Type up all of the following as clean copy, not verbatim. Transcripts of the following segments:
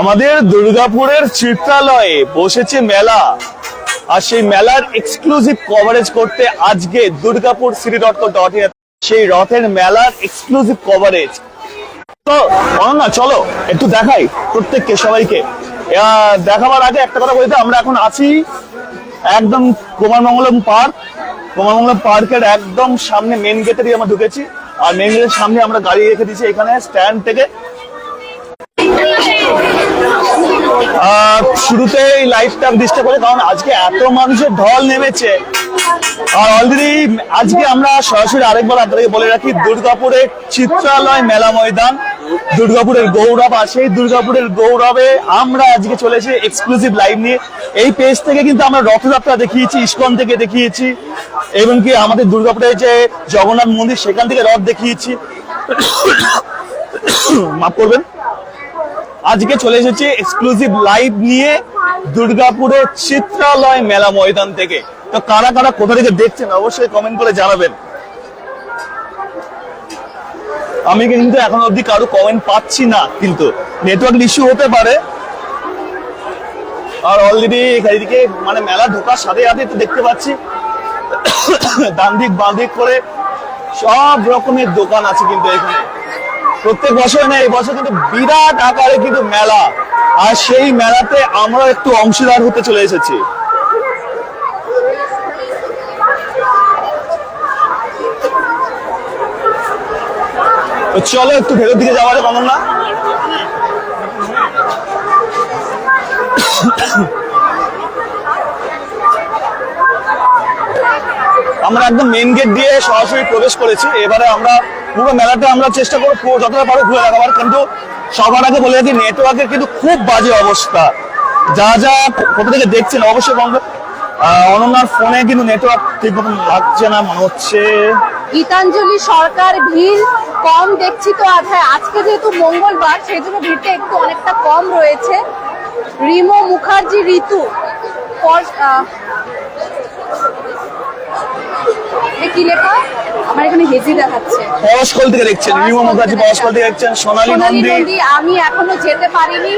আমাদের দুর্গাপুরের চিত্রালয়ে বসেছে মেলা, আর সেই মেলার এক্সক্লুসিভ কভারেজ করতে আজকে দুর্গাপুর city.co.in সেই রথের মেলার এক্সক্লুসিভ কভারেজ। তো না চলো একটু দেখাই প্রত্যেককে, সবাইকে দেখাবার আগে একটা কথা বলতে, আমরা এখন আছি একদম কুমারমঙ্গলম পার্ক। কুমারমঙ্গলম পার্কের একদম সামনে মেন গেটেরই আমরা ঢুকেছি, আর মেন গেটের সামনে আমরা গাড়ি রেখে দিয়েছি এখানে স্ট্যান্ড থেকে। শুরুতেই লাইভটা ডিস্টার্ব করে, কারণ আজকে এত মানুষের ঢল নেমেছে। আর অলরেডি আজকে আমরা সরাসরি আরেকবার আপনাদেরকে বলে রাখি, দুর্গাপুরের চিত্রালয় মেলা ময়দান, দুর্গাপুরের গৌরব। আর সেই দুর্গাপুরের গৌরবে আমরা আজকে চলেছি এক্সক্লুসিভ লাইভ নিয়ে। এই পেজ থেকে কিন্তু আমরা রথযাত্রা দেখিয়েছি, ইস্কন থেকে দেখিয়েছি, এবং কি আমাদের দুর্গাপুরের যে জগন্নাথ মন্দির সেখান থেকে রথ দেখিয়েছি। মাফ করবেন, আজকে চলে এসেছি এক্সক্লুসিভ লাইভ নিয়ে দুর্গাপুরের চিত্রালয় মেলা ময়দান থেকে। তো কারা কারা কোথা থেকে দেখছেন অবশ্যই কমেন্ট করে জানাবেন। আমি কিন্তু এখন অবধি কারো কমেন্ট পাচ্ছি না, কিন্তু নেটওয়ার্ক ইস্যু হতে পারে। আর অলরেডি এদিকে মানে মেলা ঢোকার সাথে সাথে দেখতে পাচ্ছি ডান দিক বাঁ দিক করে সব রকমের দোকান আছে কিন্তু এখানে। প্রত্যেক বছর না, এই বছর কিন্তু বিরাট আকারে কিন্তু মেলা, আর সেই মেলাতে আমরা একটু অংশীদার হতে চলে এসেছি। চলো একটু ভেতর দিকে যাওয়া যাক। কেমন না, আমরা একদম মেন গেট দিয়ে সরাসরি প্রবেশ করেছি। এবারে আমরা পুরো মেলাটা আমরা চেষ্টা করবো যতটা পারো ঘুরে দেখাবার, কিন্তু সবার আগে বলে রাখি নেটওয়ার্কের কিন্তু খুব বাজে অবস্থা। যা যা কোথা থেকে দেখছেন অবশ্যই বলবেন। অনন্যার ফোনে কিন্তু নেটওয়ার্ক ঠিক মতন লাগছে না মনে হচ্ছে। গীতাঞ্জলি সরকার ভিড় কম দেখছি তো আজকে যেহেতু মঙ্গলবার সেই জন্য ভিড়টা একটু অনেকটা কম রয়েছে। রিমো মুখার্জি ঋতু কি লেখা আমার এখানে হেজি দেখাচ্ছে, পরশকল থেকে দেখছেন রিমো মুখার্জি, পরশকল থেকে দেখছেন সোনালী নন্দী। আমি এখনো যেতে পারিনি,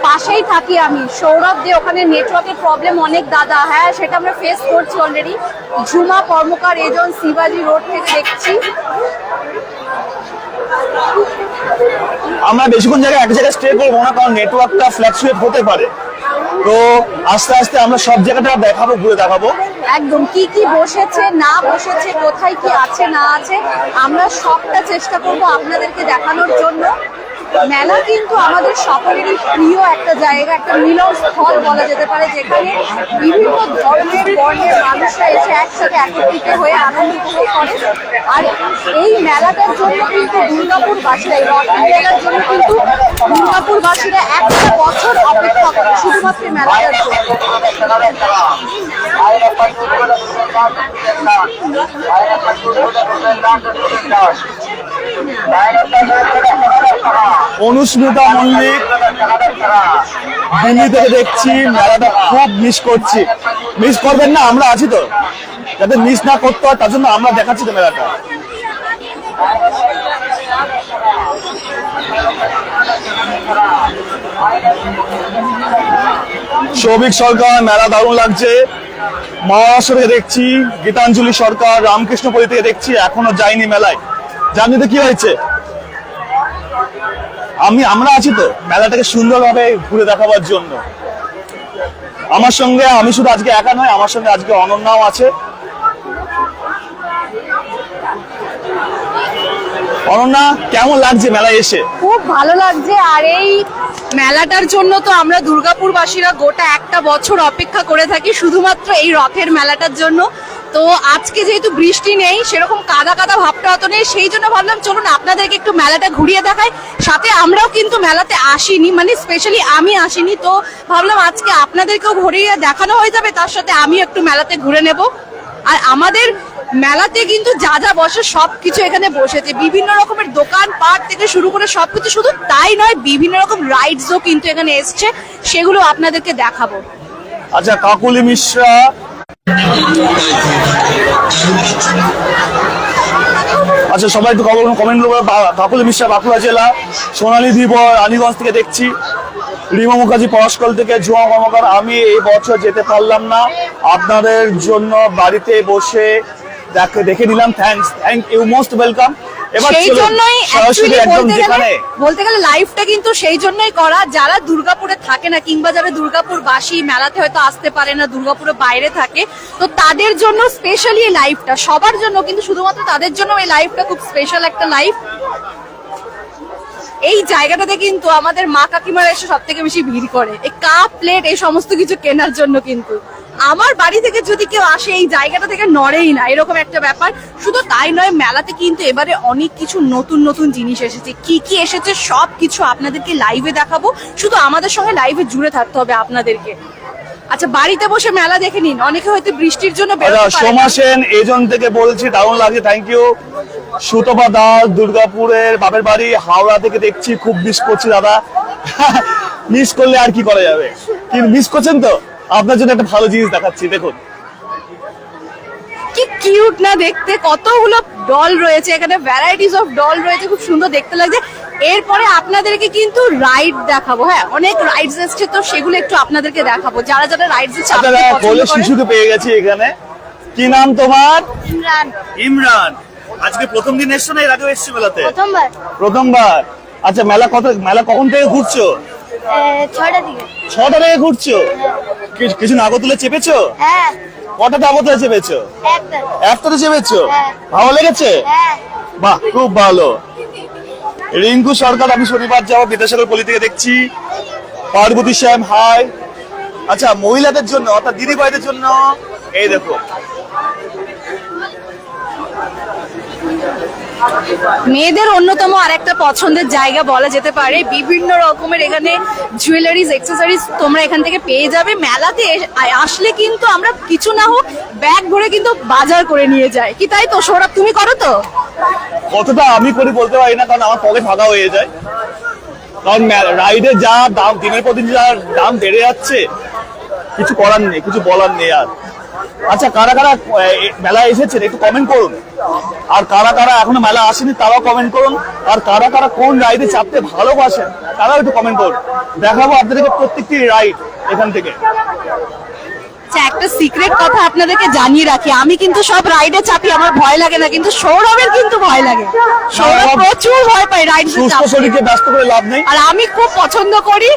পাশেই থাকি আমি। সৌরভ দে ওখানে নেটওয়ার্কের প্রবলেম অনেক দাদা, হ্যাঁ সেটা আমরা ফেস করছি অলরেডি। ঝুমা কর্মকার এজন শিবাজি রোড থেকে দেখছি। আমরা বেশিক্ষণ জায়গায় এক জায়গায় স্টে করবো না, কারণ নেটওয়ার্কটা ফ্ল্যাকচুয়েট হতে পারে। তো আস্তে আস্তে আমরা সব জায়গাটা দেখাবো, ঘুরে দেখাবো একদম কি কি বসেছে না বসেছে, কোথায় কি আছে না আছে, আমরা সবটা চেষ্টা করব আপনাদেরকে দেখানোর জন্য। মেলা কিন্তু আমাদের সকলেরই প্রিয় একটা জায়গা, একটা মিলন স্থল বলা যেতে পারে, যেখানে বিভিন্ন ধরনের বর্ণের মানুষরা এসে একসাথে একত্রিত হয়ে আনন্দ উপভোগ করে। আর এই মেলাটার জন্য কিন্তু দুর্গাপুরবাসীরা, এই রথের মেলার জন্য কিন্তু দুর্গাপুরবাসীরা একটা বছর অপেক্ষা করে শুধুমাত্র মেলাটার জন্য। অনুস্মিতা মল্লিক দিল্লি থেকে দেখছি, মেলাটা খুব মিস করছি। মিস করবেন না, আমরা আছি তো, যাতে মিস না করতে হয় তার জন্য আমরা দেখাচ্ছি তো মেলাটা। সৌভিক সরকার, মেলা দারুণ লাগছে। মহারাষ্ট্র থেকে দেখছি গীতাঞ্জলি সরকার, রামকৃষ্ণপুরী থেকে দেখছি, এখনো যাইনি মেলায়। জানি তো কি হয়েছে, আমরা আছি তো মেলাটাকে সুন্দরভাবে ঘুরে দেখাবার জন্য। আমার সঙ্গে আমি শুধু আজকে একা নয়, আমার সঙ্গে আজকে অনন্যাও আছে। অনন্যা, কেমন লাগছে মেলায় এসে? খুব ভালো লাগছে। আর এই মেলাটার জন্য তো আমরা দুর্গাপুরবাসীরা গোটা একটা বছর অপেক্ষা করে থাকি শুধুমাত্র এই রথের মেলাটার জন্য। তো আজকে যেহেতু বৃষ্টি নেই, সেরকম কাদা কাদা ভাবটা অত নেই, সেই জন্য ভাবলাম চলুন আপনাদেরকে একটু মেলাটা ঘুরিয়ে দেখাই। সাথে আমরাও কিন্তু মেলাতে আসিনি, মানে স্পেশালি আমি আসিনি, তো ভাবলাম আজকে আপনাদেরকেও ঘুরিয়ে দেখানো হয়ে যাবে, তার সাথে আমিও একটু মেলাতে ঘুরে নেব। আর আমাদের মেলাতে কিন্তু যা যা বসে সবকিছু এখানে বসেছে, বিভিন্ন রকমের দোকান পাট থেকে শুরু করে সবকিছু। শুধু তাই নয়, বিভিন্ন রকম রাইডসও কিন্তু এখানে এসছে, সেগুলো আপনাদেরকে দেখাবো। আচ্ছা, কাকুলি মিশ্রা আচ্ছা, সবাই একটু কমেন্ট করবো। কাকুলি মিশ্রা বাঁকুড়া জেলা, সোনালী ধীবর রানীগঞ্জ থেকে দেখছি, রিমা মুখার্জি পরশকল থেকে, জুয়া কর্মকার। আমি এই বছর যেতে পারলাম না, আপনাদের জন্য বাড়িতে বসে দেখে নিলাম। Thank you, most welcome. এবার সেই জন্যই সরাসরি একদম যেখানে বলতে গেলে লাইভটা কিন্তু সেই জন্যই করা, যারা দুর্গাপুরে থাকে না কিংবা যারা দুর্গাপুর বাসী মেলাতে হয়তো আসতে পারে না, দুর্গাপুরে বাইরে থাকে, তো তাদের জন্য স্পেশালি এই লাইভটা, সবার জন্য কিন্তু শুধুমাত্র তাদের জন্য এই লাইভটা খুব স্পেশাল একটা লাইভ। এই জায়গাটাতে কিন্তু আমাদের মা কাকিমারা এসে সব থেকে বেশি ভিড় করে এই কাপ প্লেট এই সমস্ত কিছু কেনার জন্য। কিন্তু আমার বাড়ি থেকে যদি কেউ আসে এই জায়গাটা থেকে নড়েই না, এরকম একটা ব্যাপার। শুধু তাই নয়, মেলাতে কিন্তু এবারে অনেক কিছু নতুন নতুন জিনিস এসেছে। কি কি এসেছে সব কিছু আপনাদেরকে লাইভে দেখাবো, শুধু আমাদের সঙ্গে লাইভে জুড়ে থাকতে হবে আপনাদেরকে। আচ্ছা, বাড়িতে বসে মেলা দেখে নিন, অনেকে হয়তো বৃষ্টির জন্য বেরোতে পারে না। সোমা সেন এজন থেকে বলছি, দারুণ লাগছে, থ্যাংক ইউ। সুতপা দাস দুর্গাপুরের বাপের বাড়ি, হাওড়া থেকে দেখছি, খুব মিস করছি দাদা। মিস করলে আর কি করা যাবে, কিন্তু মিস করছেন তো, আপনার জন্য একটা ভালো জিনিস দেখাচ্ছি, দেখুন। কি কিউট না দেখতে, কতগুলো ডল রয়েছে এখানে, ভ্যারাইটিস অফ ডল রয়েছে, খুব সুন্দর দেখতে লাগছে। এরপরে আপনাদেরকে কিন্তু রাইড দেখাবো। হ্যাঁ, অনেক রাইডস এসছে, তো সেগুলো একটু আপনাদেরকে দেখাবো। যারা যারা রাইডস এ চাপতে পছন্দ বলে করে। শিশুকে পেয়ে গেছি এখানে। কি নাম তোমার? ইমরান। ইমরান, আজকে প্রথম দিন এসছো না এর আগেও এসছো মেলাতে? প্রথমবার। প্রথমবার। আচ্ছা, মেলা কখন থেকে ঘুরছো? 6টা দিকে। 6টা থেকে ঘুরছো? কিছু নাগরদোলা চেপেছো? হ্যাঁ। কটা নাগরদোলা চেপেছো? একটাতে চেপেছো? ভালো লেগেছে? বাহ, খুব ভালো। রিঙ্কু সরকার, আমি শনিবার যাবো, বিদ্যাসাগর পল্লী থেকে দেখছি। পার্বতী শ্যাম, হাই। আচ্ছা, মহিলাদের জন্য অর্থাৎ দিদি ভাইদের জন্য এই দেখো, মেয়েদের অন্যতম আরেকটা পছন্দের জায়গা বলা যেতে পারে। বিভিন্ন রকমের এখানে জুয়েলারিজ, অ্যাক্সেসরিজ তোমরা এখান থেকে পেয়ে যাবে। মেলাতে আসলে কিন্তু আমরা কিছু না হোক ব্যাগ ভরে কিন্তু বাজার করে নিয়ে যাই, কি তাই তো সৌরভ, তুমি করো তো? কতটা আমি করি বলতে পারি না, কারণ আমার পকেট ফাঁকা হয়ে যায়। কারণ রাইডের যা দাম, দিনের পর দিন যা দাম বেড়ে যাচ্ছে, কিছু করার নেই, কিছু বলার নেই আর। আচ্ছা, কারা কারা মেলা এসেছেন একটু কমেন্ট করুন, আর কারা কারা এখনো মেলা আসেনি তারাও কমেন্ট করুন, আর কারা কারা কোন রাইডে চাপতে ভালোবাসেন তারাও একটু কমেন্ট করুন। দেখাবো আপনাদেরকে প্রত্যেকটি রাইড এখান থেকে। আচ্ছা, একটা সিক্রেট কথা আপনাদেরকে জানিয়ে রাখি, আমি কিন্তু সব রাইডে চাপি, আমার ভয় লাগে না, কিন্তু সৌরভের কিন্তু ভয় লাগে। সৌরভ প্রচুর ভয় পায় রাইডে সুস্থ চাপতে। শরীরকে ব্যস্ত করে লাভ নেই। আর আমি খুব পছন্দ করি।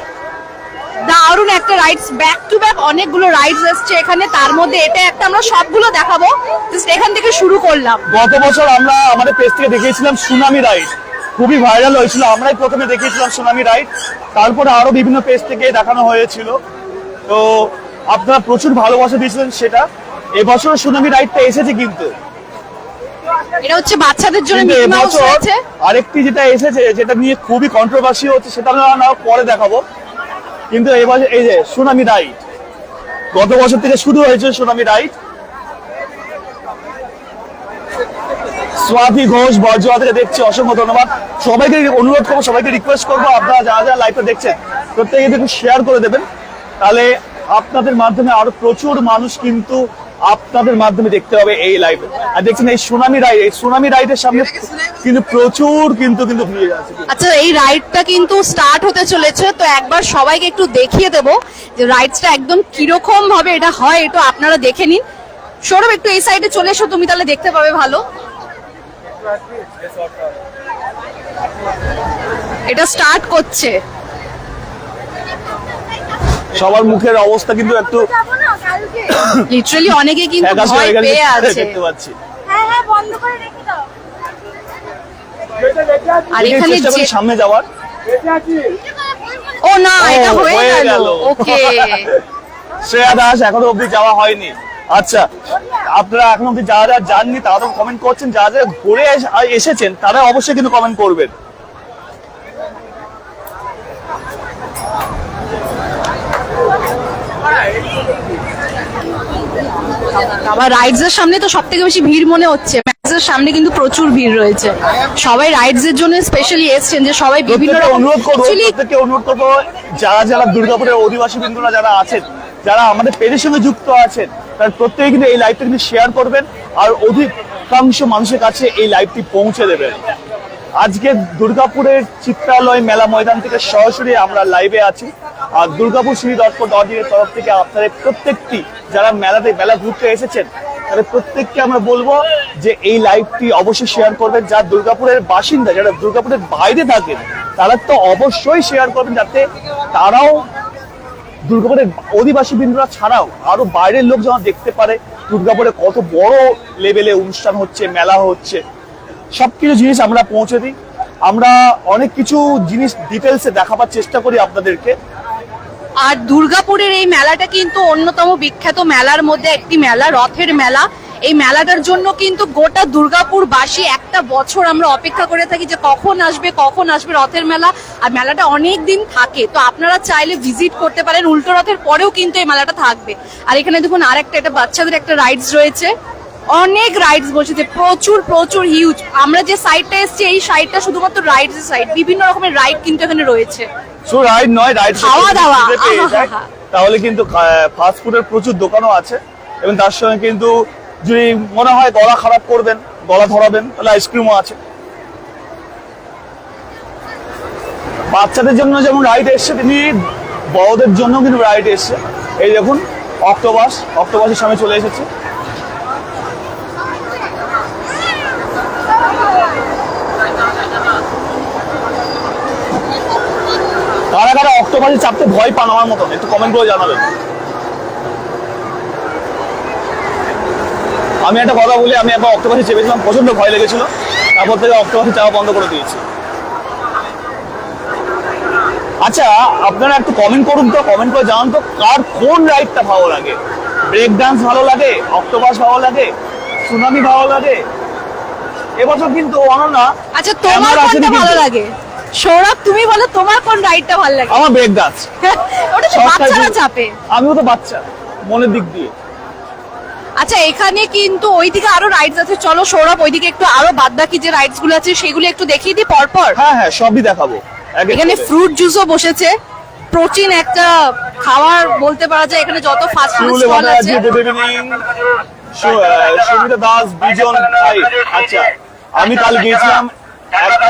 দারুণ একটা রাইডস, ব্যাক টু ব্যাক অনেকগুলো রাইডস এসছে এখানে, তার মধ্যে এটা একটা, আমরা সবগুলো দেখাবো। জাস্ট এখান থেকে শুরু করলাম। গত বছর আমরা আমাদের পেজ থেকে দেখিয়েছিলাম সুনামি রাইড, খুবই ভাইরাল হয়েছিল। আমরাই প্রথমে দেখিয়েছিলাম সুনামি রাইড, তারপরে আরো বিভিন্ন পেজ থেকে দেখানো হয়েছিল। তো আপনারা প্রচুর ভালোবাসা দিয়েছিলেন সেটা। এবছর সুনামি রাইডটা এসেছে, কিন্তু এটা হচ্ছে বাচ্চাদের জন্য কিন্তু মিকি মাউস এবছর রয়েছে। আরেকটি যেটা এসেছে, যেটা নিয়ে খুবই কন্ট্রোভার্সি হচ্ছে, সেটা আমরা পরে দেখাবো। কিন্তু এবছর এই যে সুনামি রাইড, গত বছর থেকে শুরু হয়েছে সুনামি রাইড। স্বাতি ঘোষ বরজোয়া থেকে দেখছি, অসংখ্য ধন্যবাদ। সবাইকে অনুরোধ করবো, সবাইকে রিকোয়েস্ট করবো, আপনারা যারা যারা লাইভটা দেখছেন প্রত্যেকে একটু শেয়ার করে দেবেন, তাহলে আপনাদের মাধ্যমে আরো প্রচুর মানুষ কিন্তু আপনাদের মাধ্যমে দেখতে হবে এই লাইভে। আর দেখছেন এই সুনামি রাইড, এই সুনামি রাইডের সামনে কিন্তু প্রচুর কিন্তু ভিড় আছে। আচ্ছা, এই রাইডটা কিন্তু স্টার্ট হতে চলেছে, তো একবার সবাইকে একটু দেখিয়ে দেবো যে রাইডসটা একদম কিরকম ভাবে এটা হয়, এটা আপনারা দেখে নিন। সৌরভ, একটু এই সাইডে চলে এসো, তুমি তাহলে দেখতে পাবে ভালো। এটা স্টার্ট করছে। সবার মুখের অবস্থা কিন্তু একটু লিটারালি অনেকে কিন্তু ফ্যাকাশে ভয় হয়ে গেছে, পেয়ে আছে। দেখতে পাচ্ছি। হ্যাঁ, বন্ধ করে রেখে দাও। আর এখানে চেষ্টা করি সামনে যাওয়ার। ও না, এটা হয়ে গেল। ওকে। শ্রেয়া দাস, এখনো অবধি যাওয়া হয়নি। আচ্ছা, আপনারা এখনো অবধি যারা যারা যাননি তারা কমেন্ট করছেন, যারা যারা ঘুরে এসেছেন তারা অবশ্যই কিন্তু কমেন্ট করবেন। আবার রাইডস এর সামনে তো সব থেকে বেশি ভিড় মনে হচ্ছে। ম্যাক্স এর সামনে কিন্তু প্রচুর ভিড় রয়েছে, সবাই রাইডস এর জন্য স্পেশালি এসেছেন, যে সবাই বিভিন্ন রকম অনুরোধ করবো, Actually, প্রত্যেককে অনুরোধ করবো, যারা যারা দুর্গাপুরের অধিবাসী বৃন্দরা যারা আছেন, যারা আমাদের পেজের সঙ্গে যুক্ত আছেন, তার প্রত্যেকে কিন্তু এই লাইভটা কিন্তু শেয়ার করবেন আর অধিকাংশ মানুষের কাছে এই লাইভটি পৌঁছে দেবেন। আজকে দুর্গাপুরের চিত্রালয় মেলা ময়দান থেকে সরাসরি আমরা লাইভে আছি। আর দুর্গাপুর city.co.in এর তরফ থেকে আপনাদের প্রত্যেকটি যারা মেলা ঘুরতে এসেছেন তাদের প্রত্যেককে আমরা বলবো যে এই লাইভটি অবশ্যই শেয়ার করবেন। যারা দুর্গাপুরের বাসিন্দা, যারা দুর্গাপুরের বাইরে থাকেন, তারা তো অবশ্যই শেয়ার করবেন, যাতে তারাও দুর্গাপুরের অধিবাসী বৃন্দরা ছাড়াও আরো বাইরের লোক যেন দেখতে পারে দুর্গাপুরে কত বড় লেভেলে অনুষ্ঠান হচ্ছে, মেলা হচ্ছে। সবকিছু জিনিস আমরা পৌঁছে দিই। আমরা অনেক কিছু জিনিস ডিটেলসে দেখাবার চেষ্টা করি আপনাদেরকে। আর দুর্গাপুরের এই মেলাটা কিন্তু অন্যতম বিখ্যাত মেলার মধ্যে একটি মেলা, রথের মেলা। এই মেলাটার জন্য কিন্তু গোটা দুর্গাপুরবাসী একটা বছর আমরা অপেক্ষা করে থাকি যে কখন আসবে রথের মেলা। আর মেলাটা অনেক দিন থাকে, তো আপনারা চাইলে ভিজিট করতে পারেন। উল্টো রথের পরেও কিন্তু এই মেলাটা থাকবে। আর এখানে দেখুন আরেকটা, এটা বাচ্চাদের একটা রাইডস রয়েছে, অনেক রাইডস বসেছে, প্রচুর হিউজ। আমরা যে সাইডটা এসেছি এই সাইডটা শুধুমাত্র রাইডস এর সাইড, বিভিন্ন রকমের রাইড কিন্তু এখানে রয়েছে। শুধু রাইড নয়, রাইড খাওয়া দাওয়া, তাহলে কিন্তু ফাস্ট ফুডের প্রচুর দোকানও আছে। এবং তার সঙ্গে কিন্তু যদি মনে হয় গলা খারাপ করবেন, গলা ধরাবেন, তাহলে আইসক্রিমও আছে। বাচ্চাদের জন্য যেমন রাইড এসছে, তিনি বড়দের জন্য কিন্তু রাইড এসছে। এই দেখুন অক্টোপাসের সামনে চলে এসেছে। কারা কারা অক্টোপাসে চাপতে ভয় পান আমার মতন, একটু কমেন্ট করে জানাবেন। আমি একটা কথা বলি, আমি একবার অক্টোপাসে চেপেছিলাম, প্রচন্ড ভয় লেগেছিল, তারপর থেকে অক্টোপাসে চাপা বন্ধ করে দিয়েছি। আচ্ছা, আপনারা একটু কমেন্ট করুন তো, কমেন্ট করে জানান তো কার কোন রাইডটা ভালো লাগে। ব্রেক ডান্স ভালো লাগে, অক্টোপাস ভালো লাগে, সুনামি ভালো লাগে। এবছর কিন্তু অনন্যা, আচ্ছা তোমার কোনটা ভালো লাগে? সৌরভ তুমি বলো, তোমার কোন রাইডটা ভালো লাগে? আমার ব্রেক ডান্স। ওটা তো বাচ্চারা চাপে। আমিও তো বাচ্চা মনের দিক দিয়ে। আচ্ছা, এখানে কিন্তু ওইদিকে আরো রাইডস আছে, চলো সৌরভ ওইদিকে একটু আরো বাদবাকি যে রাইডস গুলো আছে সেগুলো একটু দেখিয়ে দিই পরপর। হ্যাঁ, সবই দেখাবো। এখানে ফ্রুট জুসও বসেছে, প্রোটিন একটা খাবার বলতে পারা যায়। এখানে যত ফাস্ট ফুড স্টল আছে। সুমিতা দাস, বিজন ভাই। আচ্ছা, আমি কাল গিয়েছিলাম,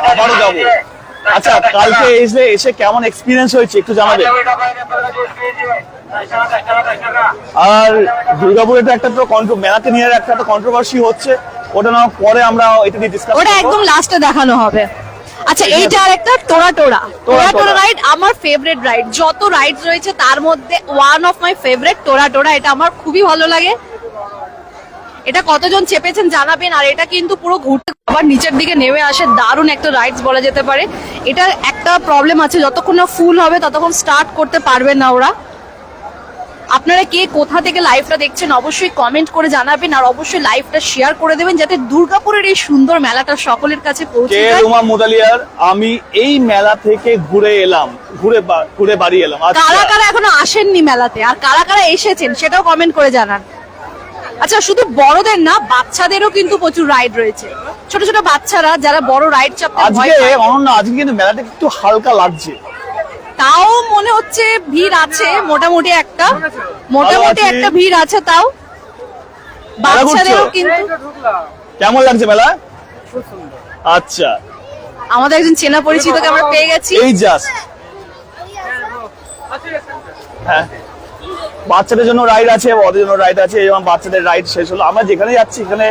আবারও যাবো। আচ্ছা, কালকে এসে কেমন এক্সপিরিয়েন্স হয়েছে একটু জানাবেন। আর দুর্গাপুরে একটা তো মেলাতে নিয়ে একটা কন্ট্রোভার্সি হচ্ছে, ওটা না পরে আমরা এটা নিয়ে ডিসকাস করব। ওটা একদম লাস্টে দেখানো হবে। আচ্ছা, এইটা আরেকটা টোরা রাইড, আমার ফেভারিট রাইড। যত রাইডস রয়েছে তার মধ্যে ওয়ান অফ মাই ফেভারিট টোরা। এটা আমার খুবই ভালো লাগে। এটা কতজন চেপেছেন জানাবেন। আর এটা কিন্তু পুরো ঘুরতে আবার নিচের দিকে নেমে আসে, দারুণ একটা রাইডস বলা যেতে পারে। এটা একটা প্রবলেম আছে, যতক্ষণ না ফুল হবে ততক্ষণ স্টার্ট করতে পারবেন না ওরা। আপনারা কে কোথা থেকে লাইভটা দেখছেন অবশ্যই কমেন্ট করে জানাবেন। আর অবশ্যই লাইভটা শেয়ার করে দেবেন, যাতে দুর্গাপুরের এই সুন্দর মেলাটা সকলের কাছে পৌঁছে যায়। রুমা মুদালিয়ার, আমি এই মেলা থেকে ঘুরে বাড়ি এলাম। কারা কারা এখনো আসেননি মেলাতে আর কারা কারা এসেছেন সেটাও কমেন্ট করে জানান। আচ্ছা, শুধু বড়দের না, বাচ্চাদেরও কিন্তু প্রচুর রাইড রয়েছে। ছোট ছোট বাচ্চারা যারা বড় রাইড চাপতে ভয় পায়। অনন্যা, আজকে কিন্তু মেলাটা একটু হালকা লাগছে, তাও মনে হচ্ছে ভিড় আছে, মোটামুটি একটা ভিড় আছে। তাও বাচ্চাদেরও কিন্তু। কেমন লাগছে মেলা? আচ্ছা, আমাদের একজন চেনা পরিচিতকে আমরা পেয়ে গেছি। এই জাস্ট, হ্যাঁ, বাচ্চাদের জন্য রাইড আছে, বড়দের জন্য রাইড আছে। এবং বাচ্চাদের রাইড শেষ হলো, আমরা যেখানে যাচ্ছি এখানে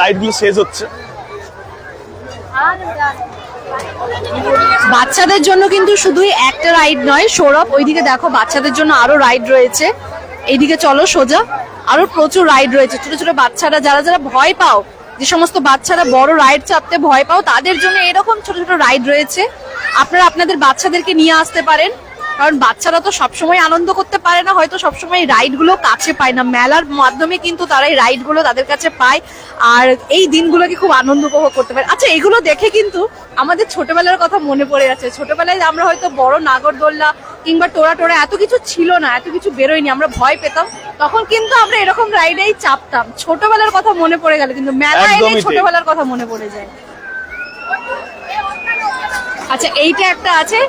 রাইড গুলো শেষ হচ্ছে। বাচ্চাদের জন্য কিন্তু শুধুই একটা রাইড নয় সৌরভ, ওইদিকে দেখো বাচ্চাদের জন্য আরো রাইড রয়েছে। এইদিকে চলো সোজা, আরো প্রচুর রাইড রয়েছে। ছোট ছোট বাচ্চারা যারা ভয় পাও, যে সমস্ত বাচ্চারা বড় রাইড চাপতে ভয় পাও, তাদের জন্য এরকম ছোট ছোট রাইড রয়েছে। আপনারা আপনাদের বাচ্চাদেরকে নিয়ে আসতে পারেন, কারণ বাচ্চারা তো সবসময় আনন্দ করতে পারে না, হয়তো সবসময় রাইড গুলো কাছে পায় না। মেলার মাধ্যমে কিন্তু তারা এই রাইড গুলো তাদের কাছে পায়, আর এই দিনগুলোকে খুব আনন্দ উপভোগ করতে পারে। আচ্ছা, এগুলো দেখে কিন্তু আমাদের ছোটবেলার কথা মনে পড়ে যাচ্ছে। ছোটবেলায় আমরা হয়তো বড় নাগরদোল্লা কিংবা টোরা এত কিছু ছিল না, এত কিছু বেরোয়নি, আমরা ভয় পেতাম, তখন কিন্তু আমরা এরকম রাইডেই চাপতাম। ছোটবেলার কথা মনে পড়ে গেল, কিন্তু মেলা এলে ছোটবেলার কথা মনে পড়ে যায়। আচ্ছা, এইটা একটা আছে,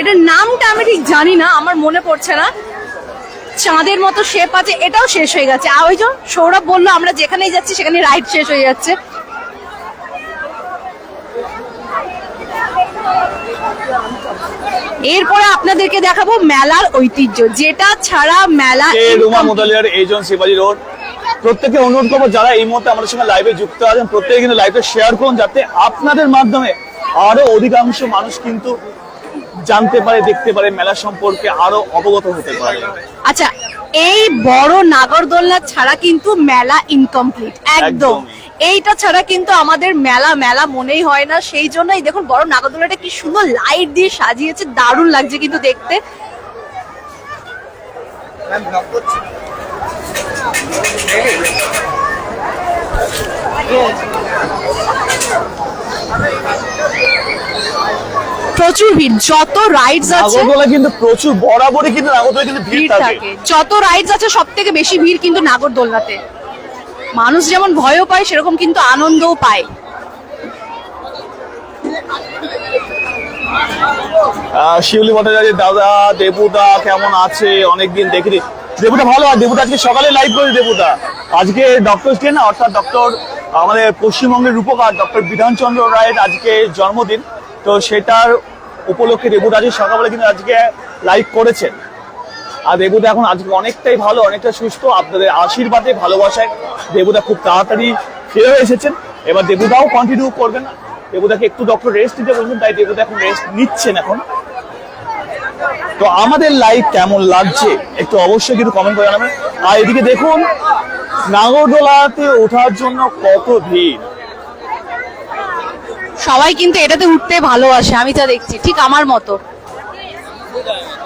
এটার নামটা আমি ঠিক জানি না, আমার মনে পড়ছে না। চাঁদের মতো শেপ আছে, এটাও শেষ হয়ে গেছে। আর ওই যে সৌরভ বললো আমরা যেখানেই যাচ্ছি সেখানে রাইড শেষ হয়ে যাচ্ছে। এরপরে আপনাদেরকে দেখাবো মেলার ঐতিহ্য, যেটা ছাড়া মেলা রুমা মোদালিয়ার এজেন্ট শিবাজি রোড। প্রত্যেকে অনুরোধ করবো যারা এই মুহূর্তে আমাদের সঙ্গে লাইভে যুক্ত আছেন, প্রত্যেকে কিন্তু লাইভটা শেয়ার করুন, যাতে আপনাদের মাধ্যমে আরো অধিকাংশ মানুষ কিন্তু জানতে পারে, দেখতে পারে, মেলা সম্পর্কে আরো অবগত হতে পারে। আচ্ছা, এই বড় নাগরদোলনা ছাড়া কিন্তু মেলা ইনকমপ্লিট একদম। এইটা ছাড়া কিন্তু আমাদের মেলা মেলা মনেই হয় না। সেই জন্যই দেখুন বড় নাগরদোলনাটা কি সুন্দর লাইট দিয়ে সাজিয়েছে, দারুণ লাগছে কিন্তু দেখতে। প্রচুর ভিড়, যত রাইডস আছে নাগরদোলা কিন্তু প্রচুর, বরাবরই কিন্তু নাগরদোলা কিন্তু ভিড় থাকে। যত রাইডস আছে সব থেকে বেশি ভিড় কিন্তু নাগরদোলনাতে। মানুষ যেমন ভয়ও পায় সেরকম কিন্তু আনন্দও পায়। শিউলি ভট্টাচার্য দাদা, দেবুদা কেমন আছে? অনেকদিন দেখিনি। দেবুদা ভালো আছে। দেবুদা আজকে সকালে লাইভ করেছে। দেবুদা আজকে ডক্টর ডে না, অর্থাৎ ডক্টর আমাদের পশ্চিমবঙ্গের রূপকার ডক্টর বিধানচন্দ্র রায়ের আজকে জন্মদিন, তো সেটার উপলক্ষে দেবুদা আজকে সকালে কিন্তু আজকে লাইভ করেছেন। আর দেবুদা এখন আজকে অনেকটাই ভালো, অনেকটা সুস্থ। আপনাদের আশীর্বাদে, ভালোবাসায় দেবুদা খুব তাড়াতাড়ি ফিরে এসেছেন। এবার দেবুদাও কন্টিনিউ করবেন। দেবুদাকে একটু ডক্টর রেস্ট দিতে বলছেন, তাই দেবুদা এখন রেস্ট নিচ্ছেন এখন। তো আমাদের লাইভ কেমন লাগছে একটু অবশ্যই কিন্তু কমেন্ট করে জানাবেন। আর এদিকে দেখুন নাগরদোলাতে ওঠার জন্য কত ভিড়। সবাই কিন্তু এটাতে উঠতে ভালোবাসে, আমি যা দেখছি, ঠিক আমার মতো।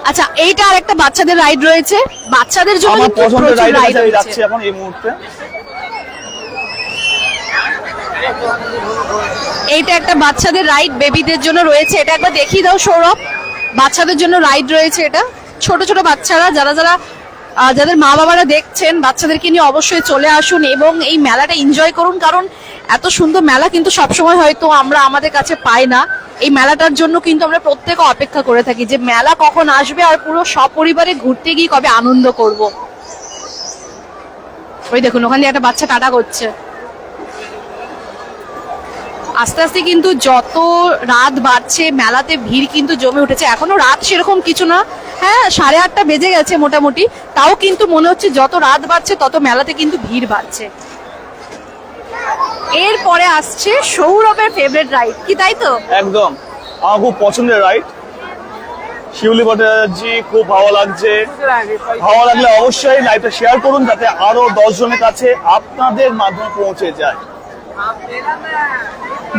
আচ্ছা, এইটা আর একটা বাচ্চাদের রাইড রয়েছে, বাচ্চাদের জন্য আমার পছন্দের প্রচুর রাইড রাইড যাচ্ছে এখন এই মুহূর্তে। এইটা একটা বাচ্চাদের রাইড, বেবিদের জন্য রয়েছে। এটা একবার দেখিয়ে দাও সৌরভ। বাচ্চাদের জন্য রাইড রয়েছে। এটা ছোট ছোট বাচ্চারা, যাদের মা বাবারা দেখছেন, বাচ্চাদেরকে নিয়ে অবশ্যই চলে আসুন এবং এই মেলাটা এনজয় করুন। কারণ এত সুন্দর মেলা কিন্তু সবসময় হয়তো আমরা আমাদের কাছে পাই না। এই মেলাটার জন্য কিন্তু আমরা প্রত্যেকে অপেক্ষা করে থাকি যে মেলা কখন আসবে আর পুরো সপরিবারে ঘুরতে গিয়ে কবে আনন্দ করব। ওই দেখুন ওখান দিয়ে একটা বাচ্চা টাটা করছে। আস্তে আস্তে কিন্তু যত রাত বাড়ছে মেলাতে ভিড় কিন্তু জমে উঠেছে। এখনো রাত সেরকম কিছু না, হ্যাঁ 8:30 বেজে গেছে মোটামুটি, তাও কিন্তু মনে হচ্ছে যত রাত বাড়ছে তত মেলাতে কিন্তু ভিড় বাড়ছে। এরপরে আসছে সৌরভের ফেভারিট রাইড, কি তাই তো? একদম আমার খুব পছন্দের রাইড। শিউলি ভট্টাচার্য খুব ভালো লাগছে। ভালো লাগলে অবশ্যই লাইভটা শেয়ার করুন, যাতে আরো 10 জনের কাছে আপনাদের মাধ্যমে পৌঁছে যায়।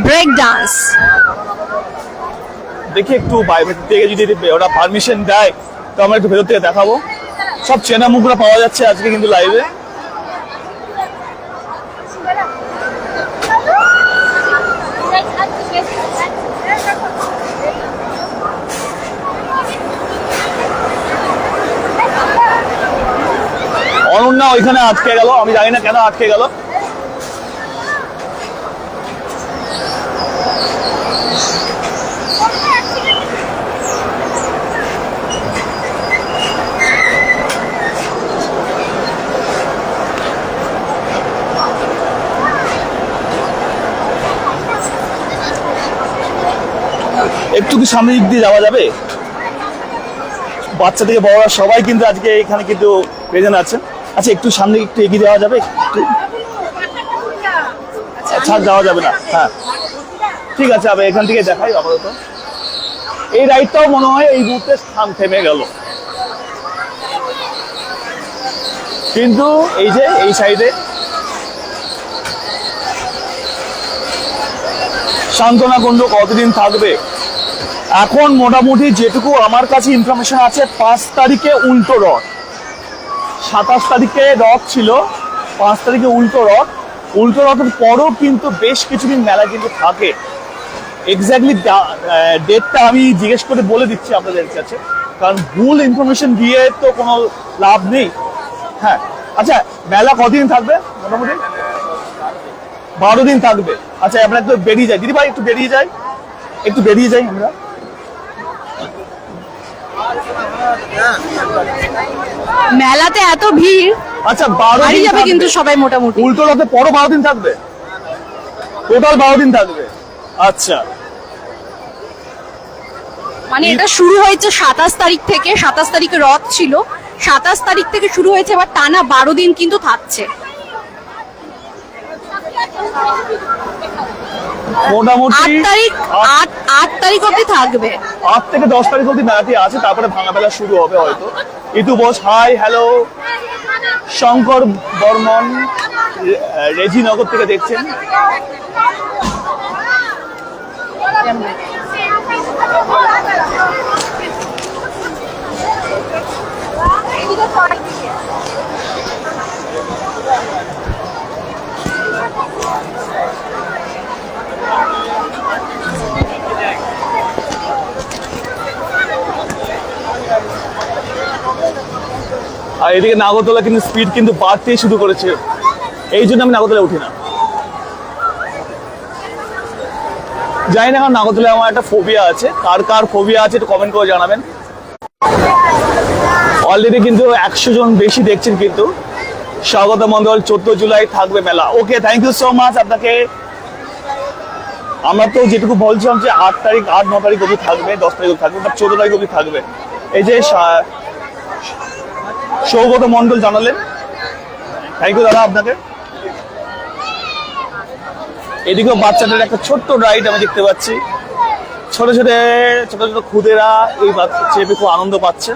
ব্রেক ডান্স দেখি একটু বাইরে থেকে যদি ওরা পারমিশন দেয় তো আমরা একটু ভেতর থেকে দেখাবো। সব চেনা মুখরা পাওয়া যাচ্ছে আজকে কিন্তু লাইভে। অনন্যা ওইখানে আটকে গেল, আমি জানি না কেন আটকে গেল। একটু কি সামনের দিক দিয়ে যাওয়া যাবে? বাচ্চা থেকে বড়রা সবাই কিন্তু আজকে এখানে কিন্তু প্রেজেন্ট আছেন। আচ্ছা একটু সামনে একটু এগিয়ে যাওয়া যাবে? ছাড় যাওয়া যাবে না, হ্যাঁ ঠিক আছে, আবার এখান থেকে দেখাই আপাতত। এই রাইডটাও মনে হয় এই মুহূর্তে স্থান থেমে গেল, কিন্তু এই যে এই সাইডে সান্ত্বনা কুণ্ড কতদিন থাকবে? এখন মোটামুটি যেটুকু আমার কাছে ইনফরমেশন আছে 5 তারিখে উল্টো রথ, 27 তারিখে রথ ছিল, 5 তারিখে উল্টো রথ। উল্টো রথের পরও কিন্তু বেশ কিছুদিন মেলা কিন্তু থাকে। এক্স্যাক্টলি ডেটটা আমি জিজ্ঞেস করে বলে দিচ্ছি আপনাদের কাছে, কারণ ভুল ইনফরমেশন দিয়ে তো কোনো লাভ নেই। হ্যাঁ আচ্ছা, মেলা কতদিন থাকবে? মোটামুটি 12 দিন থাকবে। আচ্ছা আমরা একটু বেরিয়ে যাই, দিদি ভাই একটু বেরিয়ে যাই, আমরা। মেলাতে এত ভিড়, আচ্ছা 12 হারিয়ে দিন যাবে থাকবে। কিন্তু সবাই মোটামুটি। উল্টো রথে পরও 12 দিন থাকবে, টোটাল 12 দিন থাকবে। আচ্ছা মানে এটা শুরু হয়েছে 27 তারিখ থেকে, 27 তারিখে রথ ছিল, 27 তারিখ থেকে শুরু হয়েছে, এবার টানা 12 দিন কিন্তু থাকছে। মোটামুটি 8 তারিখ 8 তারিখ অবধি থাকবে। 8 থেকে 10 তারিখ অবধি মেলাটি আছে, তারপরে ভাঙা মেলা শুরু হবে হয়তো। Itu Bose hi, hello. শঙ্কর বর্মন রেজিনগর থেকে দেখছেন। আর এদিকে নাগরদোলা কিন্তু স্পিড কিন্তু বাড়তেই শুরু করেছে, এই জন্য আমি নাগরদোলা উঠি না। জানি না কারণ নাগরদোলায় আমার একটা ফোবিয়া আছে, কার কার ফোবিয়া আছে একটু কমেন্ট করে জানাবেন। অলরেডি কিন্তু 100 জন বেশি দেখছেন কিন্তু। স্বাগত মন্ডল, 14 জুলাই থাকবে মেলা। ওকে, থ্যাংক ইউ সো মাচ আপনাকে। আমরা তো যেটুকু বলছিলাম যে 8 তারিখ 8-9 তারিখ অবধি থাকবে, 10 তারিখ অবধি থাকবে, বাট 14 তারিখ অবধি থাকবে। এই যে সৌগত মন্ডল জানালেন, থ্যাংক ইউ দাদা আপনাকে। এদিকেও বাচ্চাদের একটা ছোট্ট রাইড আমি দেখতে পাচ্ছি, ছোট ছোট ছোট ছোট খুদেরা এই চেপে খুব আনন্দ পাচ্ছে।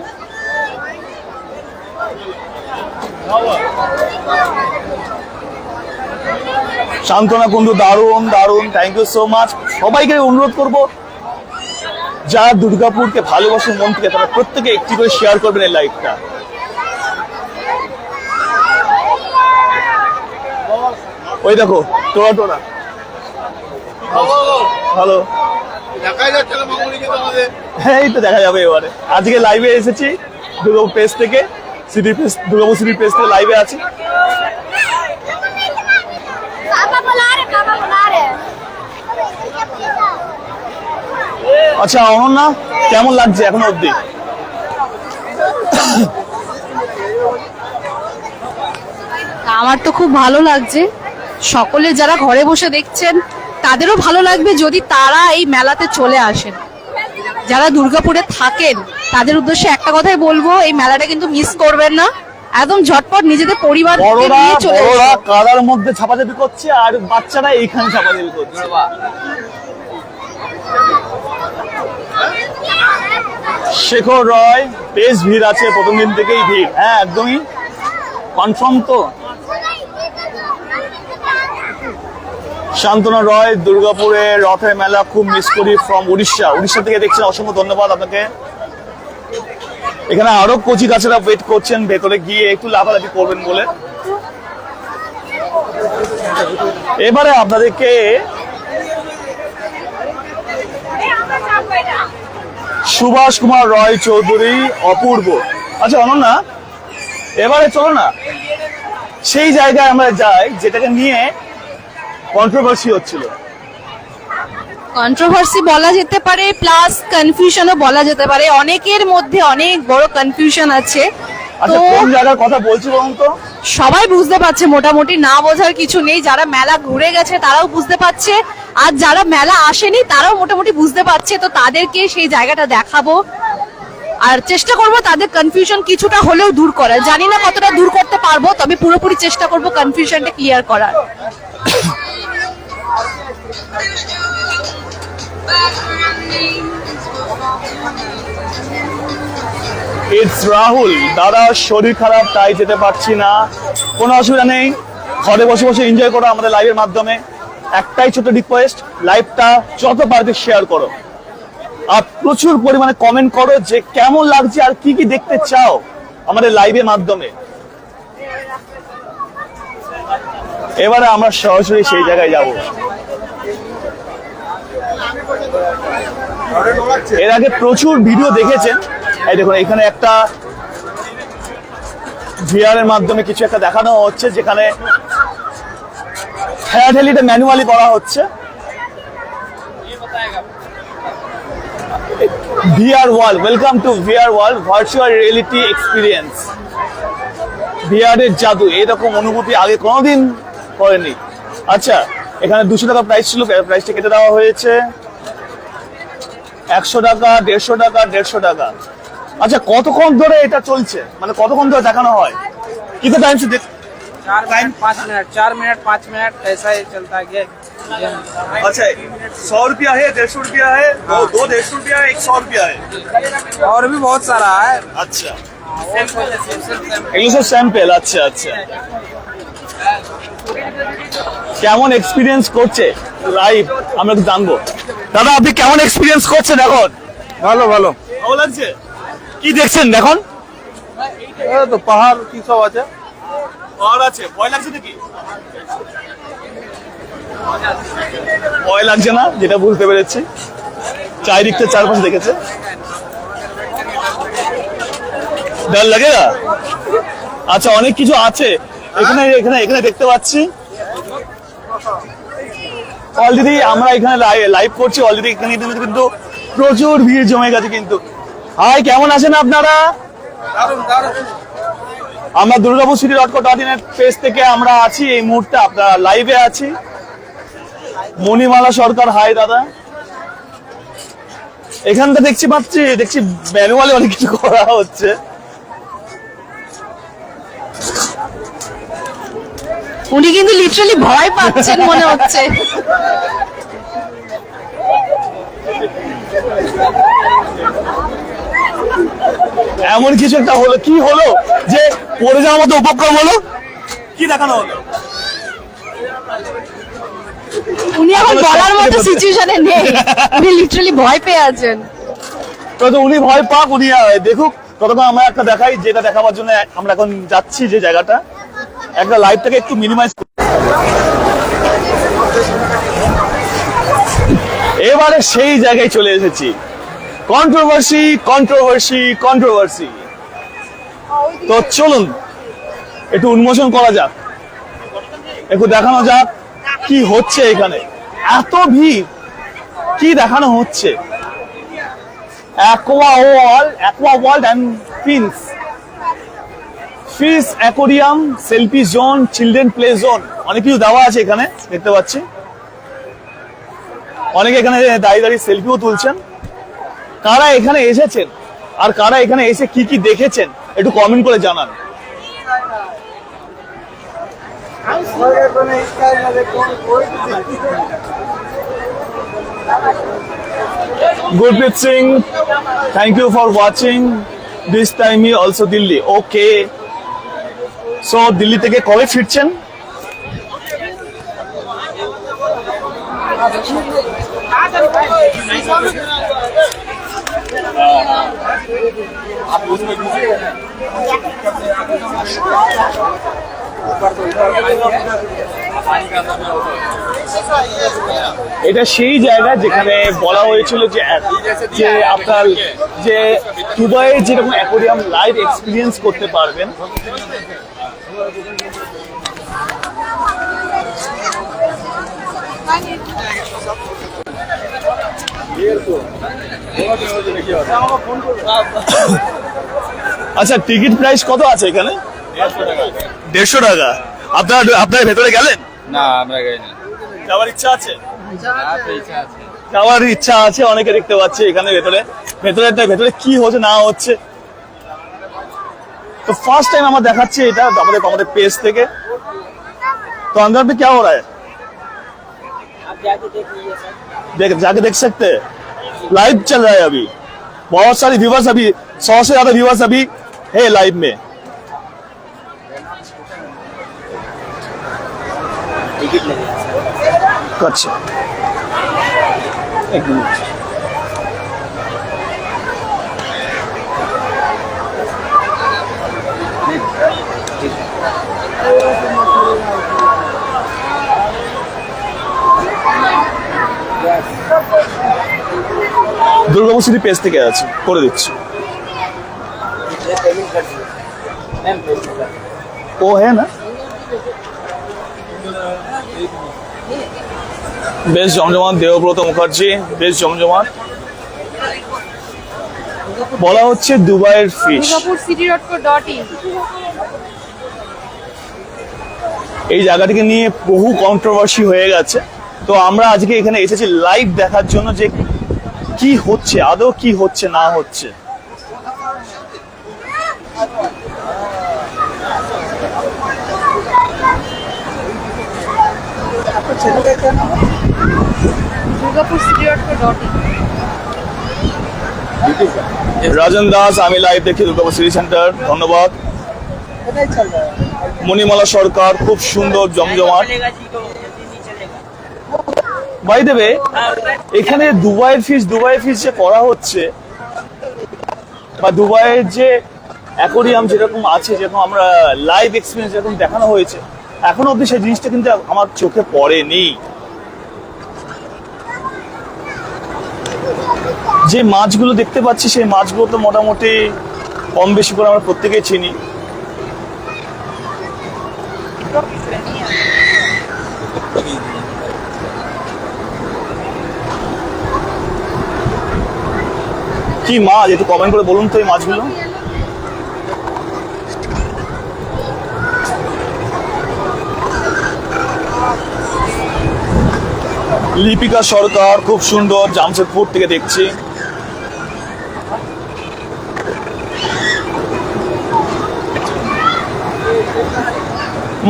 সান্ত্বনা কুণ্ডু দারুণ দারুণ, থ্যাংক ইউ সো মাচ। সবাইকে অনুরোধ করব, যারা দুর্গাপুরকে ভালোবাসেন মন থেকে, তারা প্রত্যেকে একটি করে শেয়ার করবেন এই লাইভটা। ওই দেখো টোরা টোরা, ভালো হ্যাঁ, এই তো দেখা যাবে এবারে। আজকে লাইভে এসেছি দুর্গাপুর পেজ থেকে, city page, Durgapur city page থেকে লাইভে আছি। আচ্ছা অনন্যা, কেমন লাগছে এখনো অব্দি? আমার তো খুব ভালো লাগছে, সকলে যারা ঘরে বসে দেখছেন তাদেরও ভালো লাগবে যদি তারা এই মেলাতে চলে আসেন। যারা দুর্গাপুরে থাকেন তাদের উদ্দেশ্যে একটা কথাই বলবো, এই মেলাটা কিন্তু মিস করবেন না, একদম ঝটপট নিজেদের পরিবার নিয়ে চলে বড়রা আসুন। কাদার মধ্যে ছাপাছাপি করছে আর বাচ্চারা এইখানে ছাপাছাপি করছে। শেখর রয়, বেশ ভিড় আছে, প্রথম দিন থেকেই ভিড়। হ্যাঁ একদমই কনফার্ম তো। শান্তনু রয়, দুর্গাপুরে রথের মেলা খুব মিস করি, ফ্রম উড়িষ্যা। উড়িষ্যা থেকে দেখছেন, অসংখ্য ধন্যবাদ আপনাকে। এখানে আরো কচি কাছেরা ওয়েট করছেন ভেতরে গিয়ে একটু লাফালাফি করবেন বলে। এবারে আপনাদেরকে সুভাষ কুমার রয় চৌধুরী, অপূর্ব। আচ্ছা অনন্যা, এবারে চলো না সেই জায়গায় আমরা যাই যেটাকে নিয়ে কন্ট্রোভার্সি হচ্ছিল। কন্ট্রোভার্সি বলা যেতে পারে, প্লাস কনফিউশনও বলা যেতে পারে। অনেকের মধ্যে অনেক বড় কনফিউশন আছে। আচ্ছা তো কোন জায়গার কথা বলছি বলুন তো? সবাই বুঝতে পারছে মোটামুটি, না বোঝার কিছু নেই। যারা মেলা ঘুরে গেছে তারাও বুঝতে পারছে, আর যারা মেলা আসেনি তারাও মোটামুটি বুঝতে পারছে। তো তাদেরকে সেই জায়গাটা দেখাবো আর চেষ্টা করব তাদের কনফিউশন কিছুটা হলেও দূর করার। জানি না কতটা দূর করতে পারবো, তবে পুরোপুরি চেষ্টা করব কনফিউশনটা ক্লিয়ার করার। ইটস রাহুল, দাদা শরীর খারাপ তাই যেতে পারছি না। কোনো অসুবিধা নেই, ঘরে বসে বসে এনজয় করো আমাদের লাইভের মাধ্যমে। একটাই ছোট রিকোয়েস্ট, লাইভটা যত পারবে শেয়ার করো আর প্রচুর পরিমাণে কমেন্ট করো যে কেমন লাগছে আর কি কি দেখতে চাও আমাদের লাইভের মাধ্যমে। এবারে আমরা সরাসরি সেই জায়গায় যাব। এর আগে প্রচুর ভিডিও দেখেছেন, এই দেখুন এখানে একটা ভিআর এর মাধ্যমে কিছু একটা দেখানো হচ্ছে, যেখানে ঠেলাঠেলিটা ম্যানুয়ালি করা হচ্ছে। VR world, welcome to VR world, virtual reality experience. VR এর জাদু, এরকম অনুভূতি আগে কোনোদিন করেনি। আচ্ছা, এখানে 200 টাকা প্রাইস ছিল, প্রাইসটা কেটে দেওয়া হয়েছে 100 টাকা, 150 টাকা, 150 টাকা। আচ্ছা, কতক্ষণ ধরে এটা চলছে, মানে কতক্ষণ ধরে দেখানো হয়? कितना टाइम से देख? 4 मिनट 5 मिनट ऐसा ही चलता है ये। अच्छा, 100 रुपया है, 150 रुपया है, दो 150 रुपया है, 100 रुपया है। और भी बहुत सारा है। अच्छा, এগুলো সব স্যাম্পল। আচ্ছা আচ্ছা, কেমন এক্সপিরিয়েন্স করছে লাইভ আমরা একটু জানবো। দাদা, আপনি কেমন এক্সপিরিয়েন্স করছেন এখন? ভালো ভালো। ভালো লাগছে? কি দেখছেন এখন? এই তো পাহাড় কি সব আছে। পাহাড় আছে, ভয় লাগছে নাকি? ভয় লাগছে না, যেটা বুঝতে পেরেছি। চারিদিকটা চারপাশে দেখেছে, ডর লাগে না? আচ্ছা, অনেক কিছু আছে এখানে এখানে এখানে দেখতে পাচ্ছি। অলরেডি আমরা এখানে লাইভ করছি, অলরেডি এখানে কিন্তু প্রচুর ভিড় জমে গেছে কিন্তু। হাই, কেমন আছেন আপনারা? আমরা দুর্গাপুর city.co.in পেজ থেকে আমরা আছি এই মুহূর্তে, আপনারা লাইভে আছি। মণিমালা সরকার, হাই দাদা। এখানটা দেখছি ম্যানুয়ালি অনেক কিছু করা হচ্ছে। উনি কিন্তু লিটারালি ভয় পাচ্ছেন মনে হচ্ছে। এমন কিছু একটা হলো, কি হলো যে পড়ে যাওয়ার মতো উপক্রম হলো? কি দেখানো হলো? উনি এখন বলার মতো সিচুয়েশনে নেই, উনি লিটারালি ভয় পেয়ে আছেন। তো উনি ভয় পাক, উনি দেখুক। ততক্ষণ আমরা একটা দেখাই, যেটা দেখাবার জন্য আমরা এখন যাচ্ছি যে জায়গাটা, একটা লাইভটাকে একটু মিনিমাইজ। এবারে সেই জায়গায় চলে এসেছি, কন্ট্রোভার্সি কন্ট্রোভার্সি কন্ট্রোভার্সি। তো চলুন একটু উন্মোচন করা যাক, একটু দেখানো যাক কি হচ্ছে এখানে। এত ভিড়, কি দেখানো হচ্ছে? Aqua world and fins, fish aquarium, selfie zone, children play zone, অনেক কিছু দেওয়া আছে এখানে দেখতে পাচ্ছি। অনেকে এখানে দাঁড়িয়ে দাঁড়িয়ে সেলফিও তুলছেন। কারা এখানে এসেছেন আর কারা এখানে এসে কি কি দেখেছেন একটু কমেন্ট করে জানান। Gurpreet Singh, thank you for watching. This time he also Delhi. Okay. So Delhi থেকে কবে ফিরছেন? এটা সেই জায়গা যেখানে বলা হয়েছিল যে আপনার যে দুবাইয়ে যেরকম অ্যাকোরিয়াম লাইভ এক্সপিরিয়েন্স করতে পারবেন। আচ্ছা, টিকিট প্রাইস কত আছে এখানে? 150 টাকা। আপনার ভেতরে গেলেন? না, আমরা যাইনি। যাওয়ার ইচ্ছা আছে? যাওয়ার ইচ্ছা আছে অনেকে, দেখতে পাচ্ছি এখানে ভেতরে কি হচ্ছে না হচ্ছে। তো ফার্স্ট টাইম আমরা দেখাচ্ছি এটা আমাদের পেজ থেকে। तो अंदर में क्या हो रहा है? आप जाके देख लीजिए सर। जाके देख सकते हैं, लाइव चल रहा है अभी। बहुत सारे व्यूवर्स, अभी 100 से ज्यादा व्यूवर्स अभी है लाइव में। टिकट लगेगा। अच्छा, एक मिनट। দুর্গাপুর সিটি পেজ থেকে আছে, করে দিচ্ছি। ও হ্যাঁ না, বেশ জমজমাট। দেবব্রত মুখার্জি, বেশ জমজমাট। বলা হচ্ছে দুবাইয়ের ফিশ। দুর্গাপুর city.co.in। এই জায়গাটিকে নিয়ে বহু কন্ট্রোভার্সি হয়ে গেছে, তো আমরা আজকে এখানে এসেছি লাইভ দেখার জন্য যে কি হচ্ছে, আদৌ কি হচ্ছে না হচ্ছে। দুর্গাপুর city.co.in। রাজন দাস, আমি লাইভ দেখি দুর্গাপুর সিটি সেন্টার। ধন্যবাদ। মণিমালা সরকার, খুব সুন্দর জমজমাট। বাই দেবে এখানে দুবাইয়ের ফিশ যে করা হচ্ছে, বা দুবাইয়ের যে অ্যাকোরিয়াম যেরকম আছে, যেরকম আমরা লাইভ এক্সপিরিয়েন্স যেরকম দেখানো হয়েছে, এখনো অব্দি সেই জিনিসটা কিন্তু আমার চোখে পড়েনি। যে মাছগুলো দেখতে পাচ্ছি সেই মাছগুলো তো মোটামুটি কম বেশি করে আমরা প্রত্যেকেই চিনি। কি মাছ একটু কমেন্ট করে বলুন তো এই মাছগুলো। লিপিকা সরকার, খুব সুন্দর, জামশেদপুর থেকে দেখছি।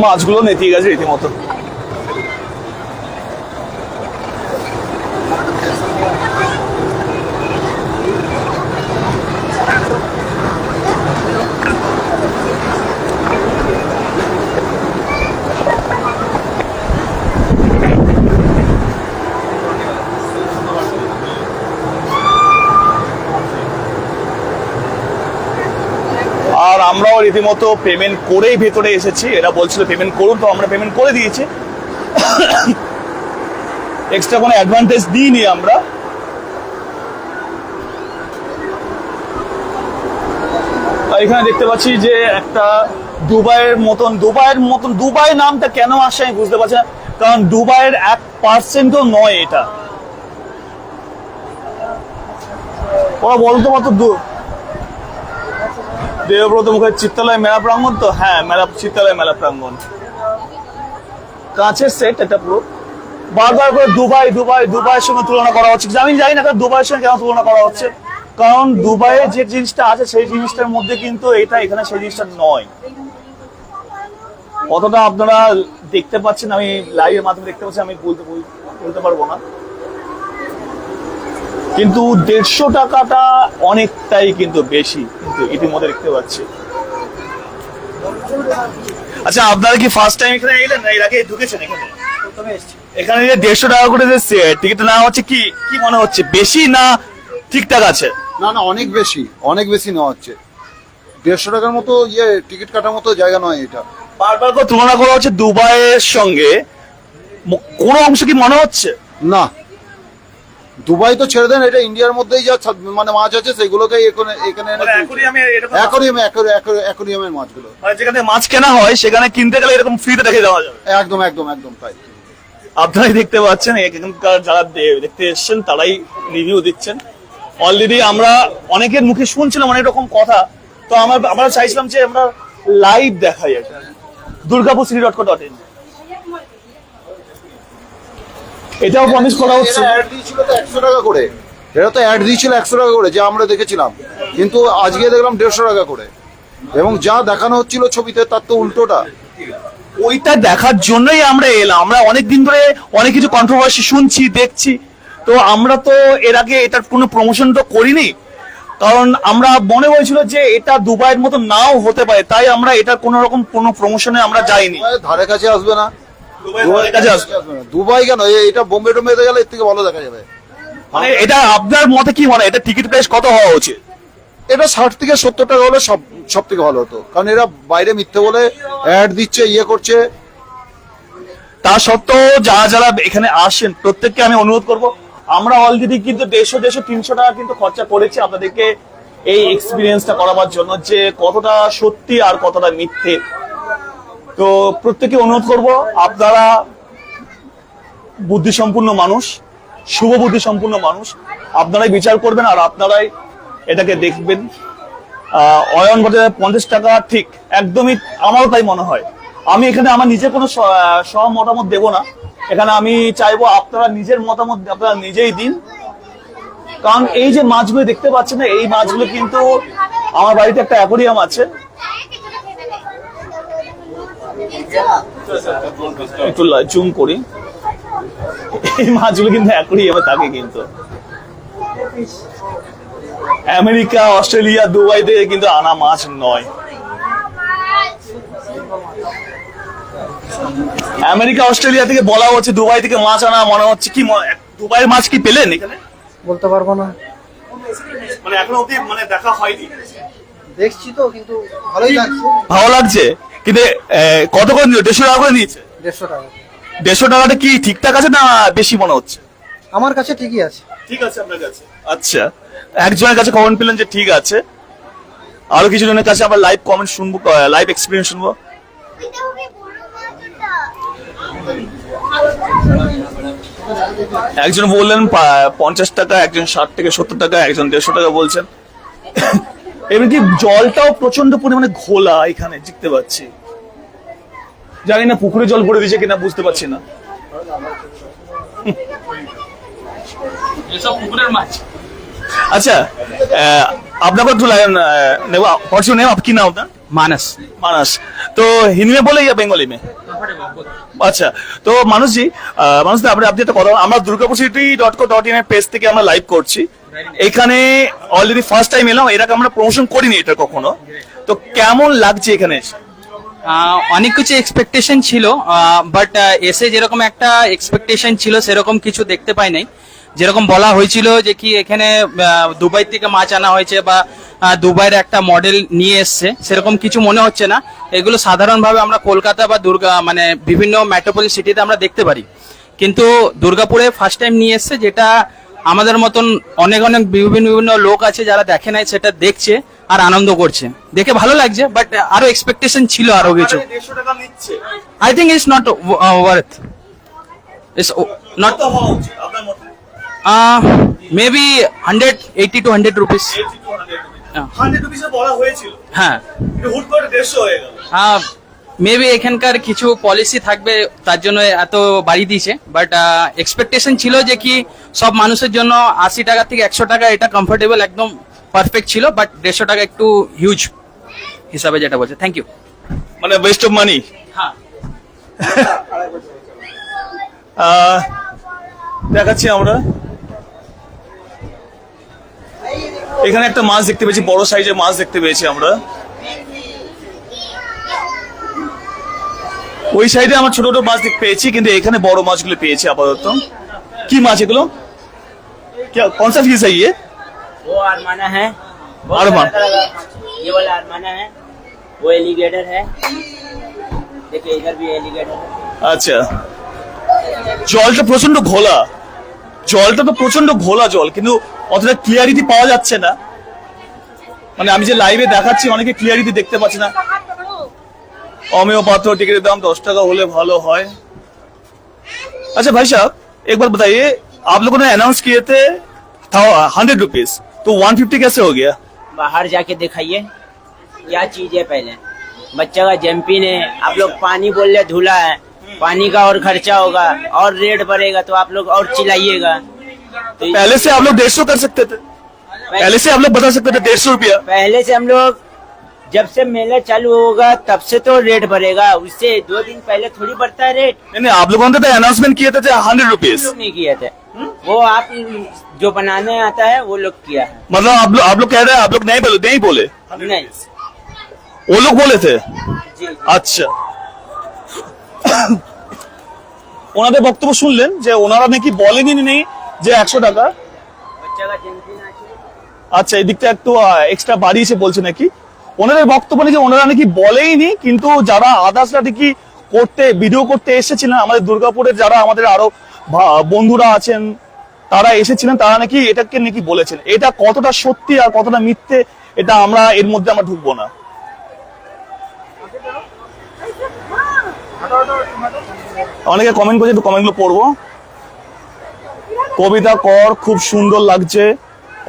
মাছগুলো নেতিয়ে গেছে রীতিমতো। আর আমরাও রীতিমতো পেমেন্ট করেই ভেতরে এসেছি। এরা বলছিল পেমেন্ট করুন, তো আমরা পেমেন্ট করে দিয়েছি। এক্সট্রা কোনো অ্যাডভান্টেজ দিইনি আমরা। এখানে দেখতে পাচ্ছি যে একটা দুবাইয়ের মতন দুবাই নামটা কেন আসে আমি বুঝতে পারছি না, কারণ দুবাইয়ের 1% নয় এটা। ওরা বলতো মাত্র দেবব্রত মুখের চিত্তালয় মেলা প্রাঙ্গণ, তো হ্যাঁ চিত্তালয় মেলা প্রাঙ্গণ। কাঁচের সেট এটা পুরো। বারবার করে দুবাইয়ের সঙ্গে তুলনা করা হচ্ছে। আমি জানি না দুবাইয়ের সঙ্গে কেন তুলনা করা হচ্ছে, কারণ দুবাইয়ে যে জিনিসটা আছে সেই জিনিসটার মধ্যে কিন্তু এটা এখানে সেই জিনিসটা নয়। কতটা আপনারা দেখতে পাচ্ছেন, আমি লাইভের মাধ্যমে দেখতে পাচ্ছি, আমি বলতে পারবো না, কিন্তু 150 টাকাটা অনেকটাই কিন্তু বেশি কিন্তু ইতিমধ্যে দেখতে পাচ্ছি। আচ্ছা, আপনারা কি ফার্স্ট টাইম এখানে এলেন না এর আগে ঢুকেছেন এখানে? এখানে যে 150 টাকা করে যে টিকিট নেওয়া হচ্ছে, কি মনে হচ্ছে, বেশি না ঠিকঠাক আছে? না অনেক বেশি নেওয়া হচ্ছে। 150 টাকার মতো টিকিট কাটার মতো জায়গা নয় এটা। বারবার করে তুলনা করা হচ্ছে দুবাইয়ের সঙ্গে, কোনো অংশ কি মনে হচ্ছে না? দুবাই তো ছেড়ে দেন, এটা ইন্ডিয়ার মধ্যেই যা মানে মাছ আছে সেগুলোকে এখানে অ্যাকোরিয়ামের মাছগুলো, যেখানে মাছ কেনা হয় সেখানে কিনতে গেলে এরকম ফ্রিতে রেখে দেওয়া যাবে। একদম তাই। আপনারাই দেখতে পাচ্ছেন, এখানকার যারা দেখতে এসছেন তারাই রিভিউ দিচ্ছেন। অলরেডি আমরা অনেকের মুখে শুনছিলাম অনেক রকম কথা, তো আমরা চাইছিলাম যে আমরা লাইভ দেখাই এটা দুর্গাপুর city.co.in। এটাও প্রমিস করা হচ্ছে। অ্যাড দিয়েছিল তো 100 টাকা করে, এটা তো অ্যাড দিয়েছিল 100 টাকা করে, যা আমরা দেখেছিলাম, কিন্তু আজকে দেখলাম 150 টাকা করে, এবং যা দেখানো হচ্ছিল ছবিতে তার তো উল্টোটা। ওইটা দেখার জন্যই আমরা এলাম। আমরা অনেকদিন ধরে অনেক কিছু কন্ট্রোভার্সি শুনছি, দেখছি, তো আমরা তো এর আগে এটার কোনো প্রমোশন তো করিনি, কারণ আমরা মনে হয়েছিল যে এটা দুবাইয়ের মতো নাও হতে পারে, তাই আমরা এটার কোনো রকম কোনো প্রমোশনে আমরা যাইনি। ধারে কাছে আসবে না দুবাই, কেন এটা বোম্বে টোম্বেতে গেলে এর থেকে ভালো দেখা যাবে। মানে এটা আপনার মতে কি মনে, এটা টিকিট প্রাইস কত হওয়া উচিত? এটা 60 থেকে 70 টাকা হলে সব থেকে ভালো হতো, কারণ এরা বাইরে মিথ্যে বলে অ্যাড দিচ্ছে, করছে। তা সত্ত্বেও যারা এখানে আসেন প্রত্যেককে আমি অনুরোধ করব, আমরা অলরেডি কিন্তু 150-300 টাকা কিন্তু খরচা করেছি আপনাদেরকে এই এক্সপিরিয়েন্সটা করাবার জন্য, যে কতটা সত্যি আর কতটা মিথ্যে। তো প্রত্যেককে অনুরোধ করব, আপনারা বুদ্ধিসম্পন্ন মানুষ, শুভ বুদ্ধি সম্পূর্ণ মানুষ, আপনারাই বিচার করবেন আর আপনারাই এটাকে দেখবেন। অয়ন বলে 50 টাকা, ঠিক একদমই আমারও তাই মনে হয়। আমি এখানে আমার নিজের কোনো সহ মতামত দেব না, এখানে আমি চাইবো আপনারা নিজের মতামত আপনারা নিজেই দিন। কারণ এই যে মাছগুলো দেখতে পাচ্ছেন না, এই মাছগুলো কিন্তু আমার বাড়িতে একটা অ্যাকোরিয়াম আছে, একটু জুম করি, এই মাছগুলো কিন্তু অ্যাকোরিয়ামে থাকে, কিন্তু আমেরিকা, অস্ট্রেলিয়া, দুবাই থেকে কিন্তু আনা মাছ নয়। আমেরিকা, অস্ট্রেলিয়া থেকে বলা হচ্ছে দুবাই থেকে মাছ আনা, মনে হচ্ছে কি দুবাইয়ের মাছ কি পেলেন এখানে? বলতে পারবো না, মানে এখনো অব্দি মানে দেখা হয়নি। দেখছি তো, কিন্তু ভালোই লাগছে। ভালো লাগছে, কিন্তু কত করে নিল? 150 টাকা করে নিয়েছে। 150 টাকা। 150 টাকাটা কি ঠিকঠাক আছে না বেশি মনে হচ্ছে? আমার কাছে ঠিকই আছে। ঠিক আছে আপনার কাছে? আচ্ছা, একজনের কাছে কমেন্ট পেলেন যে ঠিক আছে, আরো কিছু জনের কাছে আমরা লাইভ কমেন্ট শুনবো, লাইভ এক্সপিরিয়েন্স শুনবো। একজন বললেন 50 টাকা, একজন 60 থেকে 70 টাকা, একজন 150 টাকা বলছেন। এমনকি জলটাও প্রচন্ড পরিমাণে ঘোলা এখানে দেখতে পাচ্ছি, জানি না পুকুরে জল ভরে দিয়েছে কিনা, বুঝতে পারছি না। এসব পুকুরের মাছ। अच्छा आपने को व्हाट्स नेम आपकी नाम था? मानस। मानस, तो हिंदी में बोले या बेंगली में? আচ্ছা, তো মানুষজি মানুষদের আপনি একটা কথা, আমরা durgapurcity.co.in এর পেজ থেকে আমরা লাইভ করছি। এখানে অলরেডি ফার্স্ট টাইম এলাম, এর আগে আমরা প্রমোশন করিনি এটা কখনো, তো কেমন লাগছে এখানে এসে? অনেক কিছু এক্সপেকটেশন ছিল, বাট এসে যেরকম একটা এক্সপেকটেশন ছিল সেরকম কিছু দেখতে পাই নাই। যেরকম বলা হয়েছিল যে কি এখানে দুবাই থেকে মাছ আনা হয়েছে বা দুবাইয়ের একটা মডেল নিয়ে এসছে, সেরকম কিছু মনে হচ্ছে না। এগুলো সাধারণভাবে আমরা কলকাতা বা মানে বিভিন্ন মেট্রোপলিস সিটিতে আমরা দেখতে পারি, কিন্তু দুর্গাপুরে ফার্স্ট টাইম নিয়ে এসছে, যেটা আমাদের মতন অনেক অনেক বিভিন্ন বিভিন্ন লোক আছে যারা দেখে নাই, সেটা দেখছে আর আনন্দ করছে, দেখে ভালো লাগছে। বাট আরো এক্সপেকটেশন ছিল আরো কিছু। I think it's not worth, it's not maybe 180 to 100 rupees। 100 রুপিসে বলা হয়েছিল, হ্যাঁ, হুট করে 150 হয়ে গেল। মেবি এখানকার কিছু পলিসি থাকবে তার জন্য এত বাড়ি দিয়েছে, বাট এক্সপেকটেশন ছিল যে কি সব মানুষের জন্য 80 টাকা থেকে 100 টাকা এটা কমফোর্টেবল একদম পারফেক্ট ছিল, বাট 150 টাকা একটু হিউজ হিসাবে যেটা বলছে। Thank you. মানে ওয়েস্ট অফ মানি। হ্যাঁ, দেখাচ্ছি আমরা এখানে একটা মাছ দেখতে পেয়েছি, বড় সাইজের মাছ দেখতে পেয়েছি আমরা। ওই সাইডে আমার ছোট ছোট মাছ দেখতে পেয়েছি, কিন্তু এখানে বড় মাছগুলো পেয়েছি আপাতত। কি মাছ এগুলো? कौन सा फिश है ये? वो आरमाना है, आरमान। ये वाला आरमाना है, वो एलिगेटर है, देखिए इधर भी एलिगेटर है। আচ্ছা, জলটা প্রচন্ড ঘোলা, জলটা তো প্রচন্ড ঘোলা জল, কিন্তু অতটা ক্লিয়ারিটি পাওয়া যাচ্ছে না। মানে আমি যে লাইভে দেখাচ্ছি অনেকে ক্লিয়ারিটি দেখতে পাচ্ছে না। অমেয় পাত্র টিকিটের दाम 10 টাকা হলে ভালো হয়। अच्छा भाई साहब, एक बार बताइए, आप लोगों ने अनाउंस किए थे 100 रुपीज, तो 150 कैसे हो गया? बाहर जाके दिखाइए क्या चीज है। पहले बच्चा का जंपिंग है, आप लोग पानी बोल रहे धुला है, पानी का और खर्चा होगा और रेट बढ़ेगा, तो आप लोग और चिल्लाइएगा। तो पहले से आप लोग 150 कर सकते थे, पहले से आप लोग बता सकते थे 150 रुपया। पहले से हम लोग जब से मेला चालू होगा तब से तो रेट बढ़ेगा, उससे 2 दिन पहले थोड़ी बढ़ता है रेट। नहीं, आप लोगों ने तो अनाउंसमेंट किए थे 100 रुपीज। नहीं किए थे, वो आप जो बनाने आता है वो लोग किया है। मतलब आप लोग कह रहे हैं आप लोग नहीं बोले? नहीं, वो लोग बोले थे। जी আচ্ছা, ওনাদের বক্তব্য শুনলেন যে ওনারা নাকি বলেনি নেই যে 100 টাকা। बच्चा का जंपिंग আছে। আচ্ছা, এই দিকটা একটু এক্সট্রা বাড়িয়েছে বলছে নাকি। ওনাদের বক্তব্য নাকি ওনারা নাকি বলেইনি, কিন্তু যারা আদার্সরা নাকি করতে ভিডিও করতে এসেছিলেন, আমাদের দুর্গাপুরের যারা আমাদের আরো বন্ধুরা আছেন তারা এসেছিলেন, তারা নাকি এটাকে নাকি বলেছেন। এটা কতটা সত্যি আর কতটা মিথ্যে এটা আমরা এর মধ্যে আমরা ঢুকবো না। অনেকে কমেন্ট করছে, একটু কমেন্টগুলো পড়বো। কবিতা কর, খুব সুন্দর লাগছে,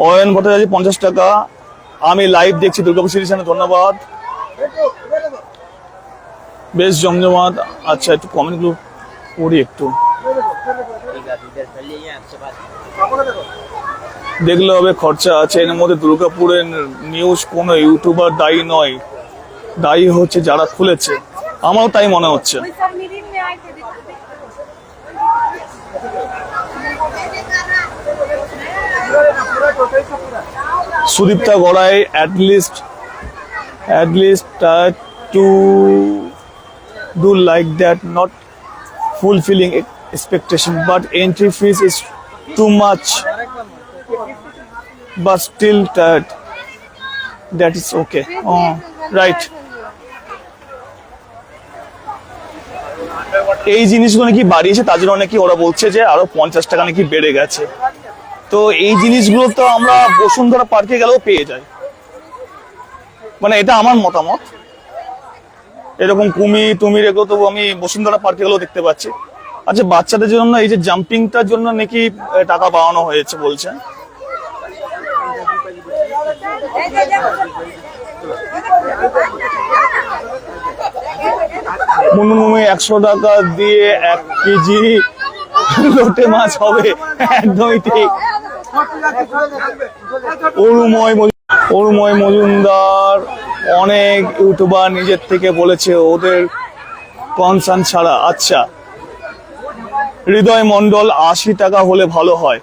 অয়ন ভট্টাচার্য 50 টাকা। আমি লাইভ দেখছি দুর্গাপুর সিটি চ্যানেল, ধন্যবাদ। বেশ জমজমাট। আচ্ছা, একটু কমেন্টগুলো পড়ি একটু, দেখলে হবে খরচা আছে এর মধ্যে। দুর্গাপুরের নিউজ কোনো ইউটিউবার দায়ী নয়, দায়ী হচ্ছে যারা খুলেছে, আমারও তাই মনে হচ্ছে। Sudipta Garai at least to do like that, not fulfilling expectation, but entry fees is too much, but still that is okay. Oh, right. এই জিনিসগুলো নাকি বাড়িয়েছে, তার জন্য নাকি ওরা বলছে যে আরো 50 টাকা নাকি বেড়ে গেছে। তো এই জিনিসগুলো তো আমরা বসুন্ধরা পার্কে গেলেও পেয়ে যাই, মানে এটা আমার মতামত। এরকম কুমির এগুলো তো আমি বসুন্ধরা পার্কে গেলেও দেখতে পাচ্ছি। আচ্ছা, বাচ্চাদের জন্য এই যে জাম্পিংটার জন্য নাকি টাকা বাড়ানো হয়েছে বলছে। মুনমুনি 100 টাকা দিয়ে 1 কেজি লোটে মাছ হবে, একদমই ঠিক। অরুময় মজুমদার অনেক ইউটিউবার নিজের থেকে বলেছে ওদের কনসার্ন ছাড়া। আচ্ছা, হৃদয় মন্ডল 80 টাকা হলে ভালো হয়।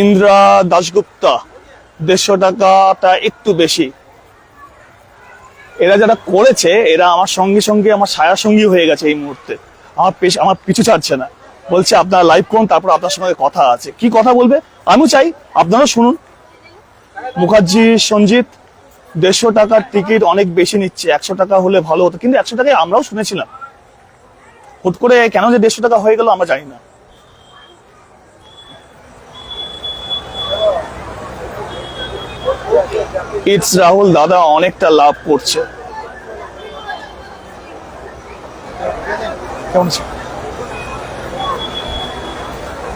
ইন্দ্রা দাশগুপ্তা 150 টাকাটা একটু বেশি। এরা যারা করেছে এরা আমার সঙ্গে আমার ছায়া সঙ্গী হয়ে গেছে এই মুহূর্তে। আমার পিছু ছাড়ছে না, বলছে আপনারা লাইভ করুন, তারপর আপনার সঙ্গে কথা আছে। কি কথা বলবে আমিও চাই আপনারা শুনুন। মুখার্জি সঞ্জিত 150 টাকার টিকিট অনেক বেশি নিচ্ছে, 100 টাকা হলে ভালো হতো। কিন্তু 100 টাকায় আমরাও শুনেছিলাম, হুট করে কেন যে 150 টাকা হয়ে গেল আমরা জানি না। ইটস রাহুল দাদা অনেকটা লাভ করছে।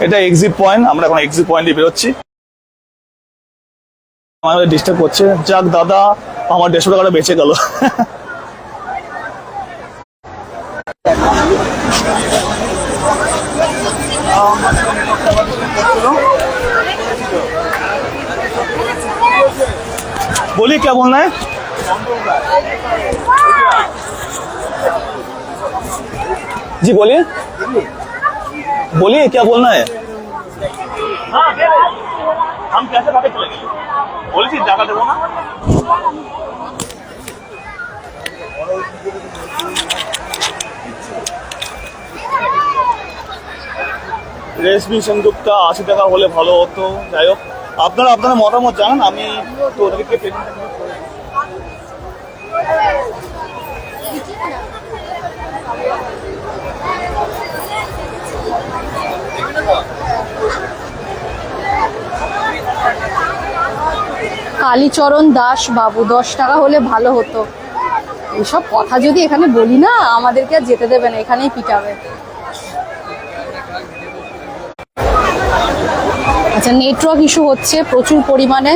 এটা এক্সিট পয়েন্ট, আমরা এখন এক্সিট পয়েন্টে বেরোচ্ছি। আমাদের ডিস্টার্ব করছে। যাক দাদা, আমার 150 টাকাটা বেঁচে গেল। बोलिए क्या बोलना है? जी बोलिए क्या बोलना है? हाँ, हम कैसे भागे चलेंगे? बोलिए जगह देवो ना। রেশমি সেনগুপ্তা 80 টাকা হলে ভালো হতো। যাই হোক, আপনারা মতামত জানান, আমি তো ওদেরকে কালীচরণ দাস বাবু 10 টাকা হলে ভালো হতো। এইসব কথা যদি এখানে বলি না, আমাদেরকে আর যেতে দেবে না, এখানেই পিটাবে। আচ্ছা, নেটওয়ার্ক ইস্যু হচ্ছে প্রচুর পরিমাণে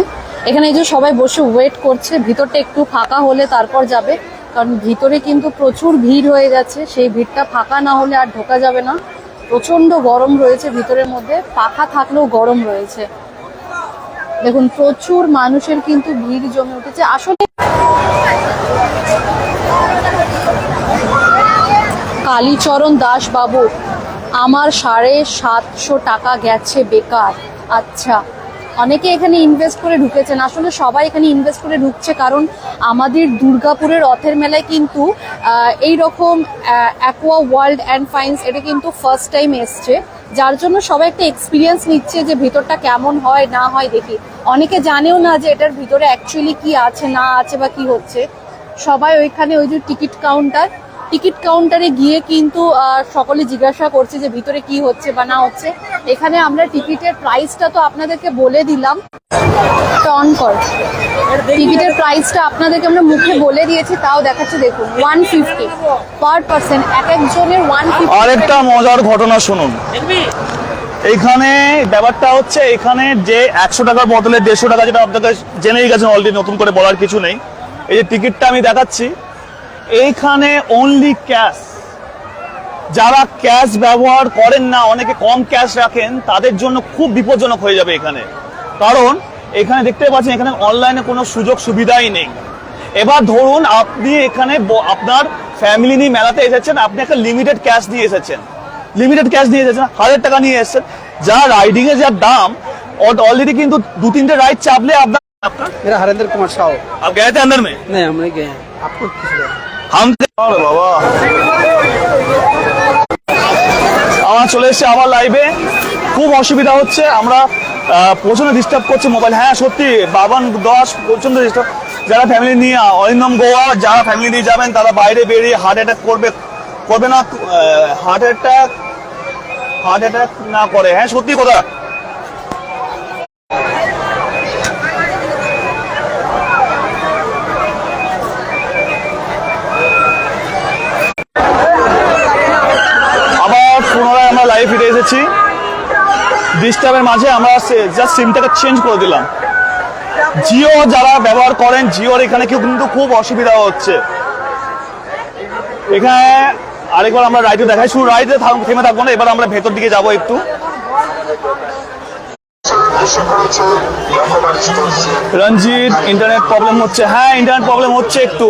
এখানে। এই যে সবাই বসে ওয়েট করছে, ভিতরটা একটু ফাঁকা হলে তারপর যাবে, কারণ ভিতরে কিন্তু প্রচুর ভিড় হয়ে গেছে। সেই ভিড়টা ফাঁকা না হলে আর ঢোকা যাবে না। প্রচন্ড গরম রয়েছে ভিতরের মধ্যে, পাখা থাকলেও গরম রয়েছে। দেখুন, প্রচুর মানুষের কিন্তু ভিড় জমে উঠেছে আসলে। কালীচরণ দাস বাবু, আমার 750 টাকা গেছে বেকার। আচ্ছা, অনেকে এখানে ইনভেস্ট করে ঢুকেছেন। আসলে সবাই এখানে ইনভেস্ট করে ঢুকছে, কারণ আমাদের দুর্গাপুরের রথের মেলায় কিন্তু এইরকম অ্যাকোয়া ওয়ার্ল্ড অ্যান্ড ফাইন্স এটা কিন্তু ফার্স্ট টাইম এসছে, যার জন্য সবাই একটা এক্সপিরিয়েন্স নিচ্ছে যে ভিতরটা কেমন হয় না হয়। দেখি, অনেকে জানেও না যে এটার ভিতরে অ্যাকচুয়ালি কি আছে না আছে বা কি হচ্ছে। সবাই ওইখানে ওই যে টিকিট কাউন্টারে গিয়ে কিন্তু সকলে জিজ্ঞাসা করছে যে ভিতরে কি হচ্ছে বা না হচ্ছে। এখানে আমরা টিকিটের প্রাইসটা তো আপনাদেরকে বলে দিলাম। অন কর, টিকিটের প্রাইসটা আপনাদেরকে আমরা মুখে বলে দিয়েছি, তাও দেখাচ্ছে দেখুন 150 পার পার্সন, এক একজনের 150। আরেকটা মজার ঘটনা শুনুন, এইখানে ব্যাপারটা হচ্ছে, এখানে যে 100 টাকার বদলে 150 টাকা, যেটা আপনাদের জেনেই গেছেন অলরেডি, নতুন করে বলার কিছু নেই। এই যে টিকিটটা আমি দেখাচ্ছি, এইখানে অনলি ক্যাশ। যারা ক্যাশ ব্যবহার করেন না, অনেকে কম ক্যাশ রাখেন, তাদের জন্য খুব বিপজ্জনক হয়ে যাবে এখানে। কারণ এখানে দেখতে পাচ্ছেন এখানে অনলাইনে কোনো সুযোগ সুবিধাই নেই। এবার ধরুন আপনি এখানে আপনার ফ্যামিলি নিয়ে মেলাতে এসেছেন, আপনি একটা লিমিটেড ক্যাশ নিয়ে এসেছেন, 1000 টাকা নিয়ে এসেছেন, যা রাইডিং এর যা দাম, অলরেডি কিন্তু 2-3টে রাইড চাপলে আপনার। मेरा हरेंद्र कुमार साहू। आप गए थे अंदर में? नहीं, हम नहीं गए हैं। आपको हम বাবা আমার চলে এসেছে আমার লাইভে, খুব অসুবিধা হচ্ছে, আমরা প্রচন্ড ডিস্টার্ব করছে মোবাইল। হ্যাঁ সত্যি, বাবান 10 প্রচন্ড ডিস্টার্ব। যারা ফ্যামিলি নিয়ে অরিন্দম গোয়া, যারা ফ্যামিলি নিয়ে যাবেন তারা বাইরে বেরিয়ে হার্ট অ্যাটাক করবে না, হার্ট অ্যাটাক না করে। হ্যাঁ সত্যি কথা। আবার পুনরায় আমরা লাইভ ফিরে এসেছি। ডিস্টার্বের মাঝে আমরা জাস্ট সিমটাকে চেঞ্জ করে দিলাম। জিও যারা ব্যবহার করেন, জিওর এখানে কিন্তু খুব অসুবিধা হচ্ছে। এখানে আরেকবার আমরা রাইডে দেখাই, শুধু রাইডে থেমে থাকবো না, এবার আমরা ভেতর দিকে যাবো একটু। রঞ্জিত ইন্টারনেট প্রবলেম হচ্ছে। হ্যাঁ ইন্টারনেট প্রবলেম হচ্ছে একটু,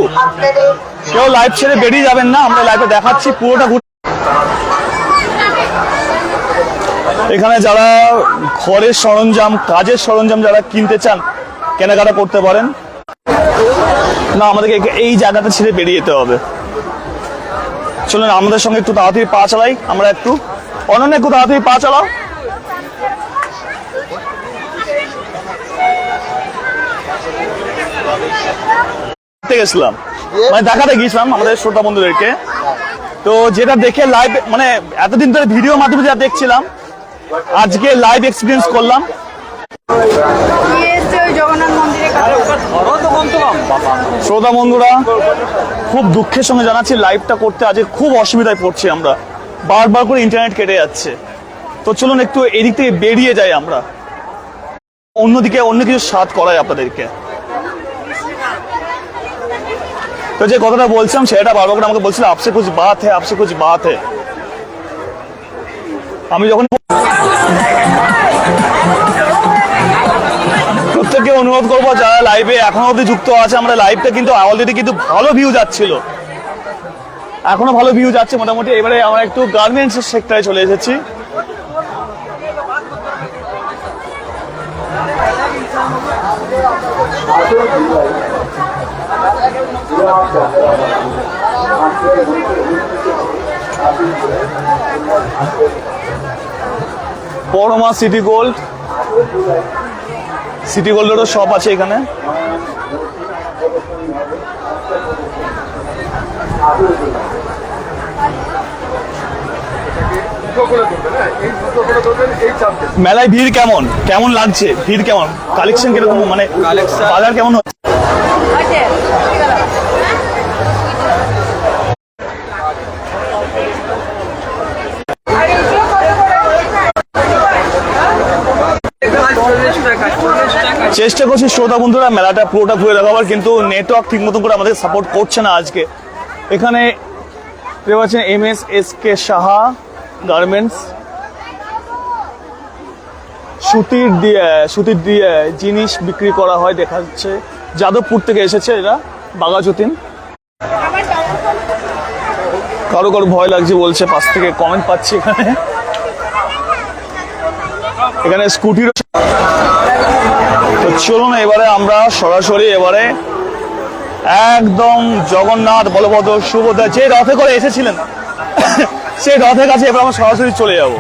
কেউ লাইভ ছেড়ে বেরিয়ে যাবেন না, আমরা লাইভে দেখাচ্ছি পুরোটা। এখানে যারা ঘরের সরঞ্জাম, কাজের সরঞ্জাম যারা কিনতে চান, কেনাকাটা করতে পারেন। না আমাদেরকে এই জায়গাটা ছেড়ে বেরিয়ে যেতে হবে। চলুন আমাদের সঙ্গে একটু তাড়াতাড়ি পা চালাই আমরা একটু। অনন্য একটু তাড়াতাড়ি পা চালাও। গেছিলাম মানে দেখাতে গিয়েছিলাম আমাদের শ্রোতা বন্ধুদেরকে, তো যেটা দেখে লাইভ, মানে এতদিন ধরে ভিডিওর মাধ্যমে যা দেখছিলাম, আজকে লাইভ এক্সপিরিয়েন্স করলাম। শ্রোতা বন্ধুরা, খুব দুঃখের সঙ্গে জানাচ্ছি লাইভটা করতে আজকে খুব অসুবিধায় পড়ছি আমরা, বারবার করে ইন্টারনেট কেটে যাচ্ছে। তো চলুন একটু এদিক থেকে বেরিয়ে যাই আমরা, অন্যদিকে অন্য কিছু স্বাদ করাই আপনাদেরকে। তো যে কথাটা বলছিলাম সেটা বারবার করে আমাকে বলছিল, আপসে কুছ বাত হ্যায়, আপসে কুছ বাত হ্যায়। আমি যখন প্রত্যেককে অনুরোধ করবো যারা লাইভে এখনো অবধি যুক্ত আছে, আমরা লাইভটা কিন্তু অলরেডি কিন্তু ভালো ভিউ যাচ্ছিল, এখনো ভালো ভিউ যাচ্ছে মোটামুটি। এবারে আমরা একটু গার্মেন্টস সেক্টরে চলে এসেছি। পরমা সিটি গোল্ডেরও শপ আছে এখানে। মেলায় ভিড় কেমন লাগছে? ভিড় কেমন, কালেকশন কিরকম, মানে বাজার কেমন হচ্ছে? চেষ্টা করছি শ্রোতা বন্ধুরা মেলাটা পুরোটা ঘুরে দেখাবার, কিন্তু নেটওয়ার্ক ঠিক মতন করে আমাদের সাপোর্ট করছে না আজকে। এখানে পাচ্ছেন MS-SK সাহা গার্মেন্টস, সুতির দিয়ে জিনিস বিক্রি করা হয় দেখা যাচ্ছে। যাদবপুর থেকে এসেছে এরা, বাঘাযতীন। কারো ভয় লাগছে বলছে, পাশ থেকে কমেন্ট পাচ্ছি। এখানে স্কুটির। তো চলুন এবারে আমরা সরাসরি এবারে একদম জগন্নাথ বলভদ্র সুভদ্রা যে রথে করে এসেছিলেন সেই রথের কাছে এবার আমরা সরাসরি চলে যাব।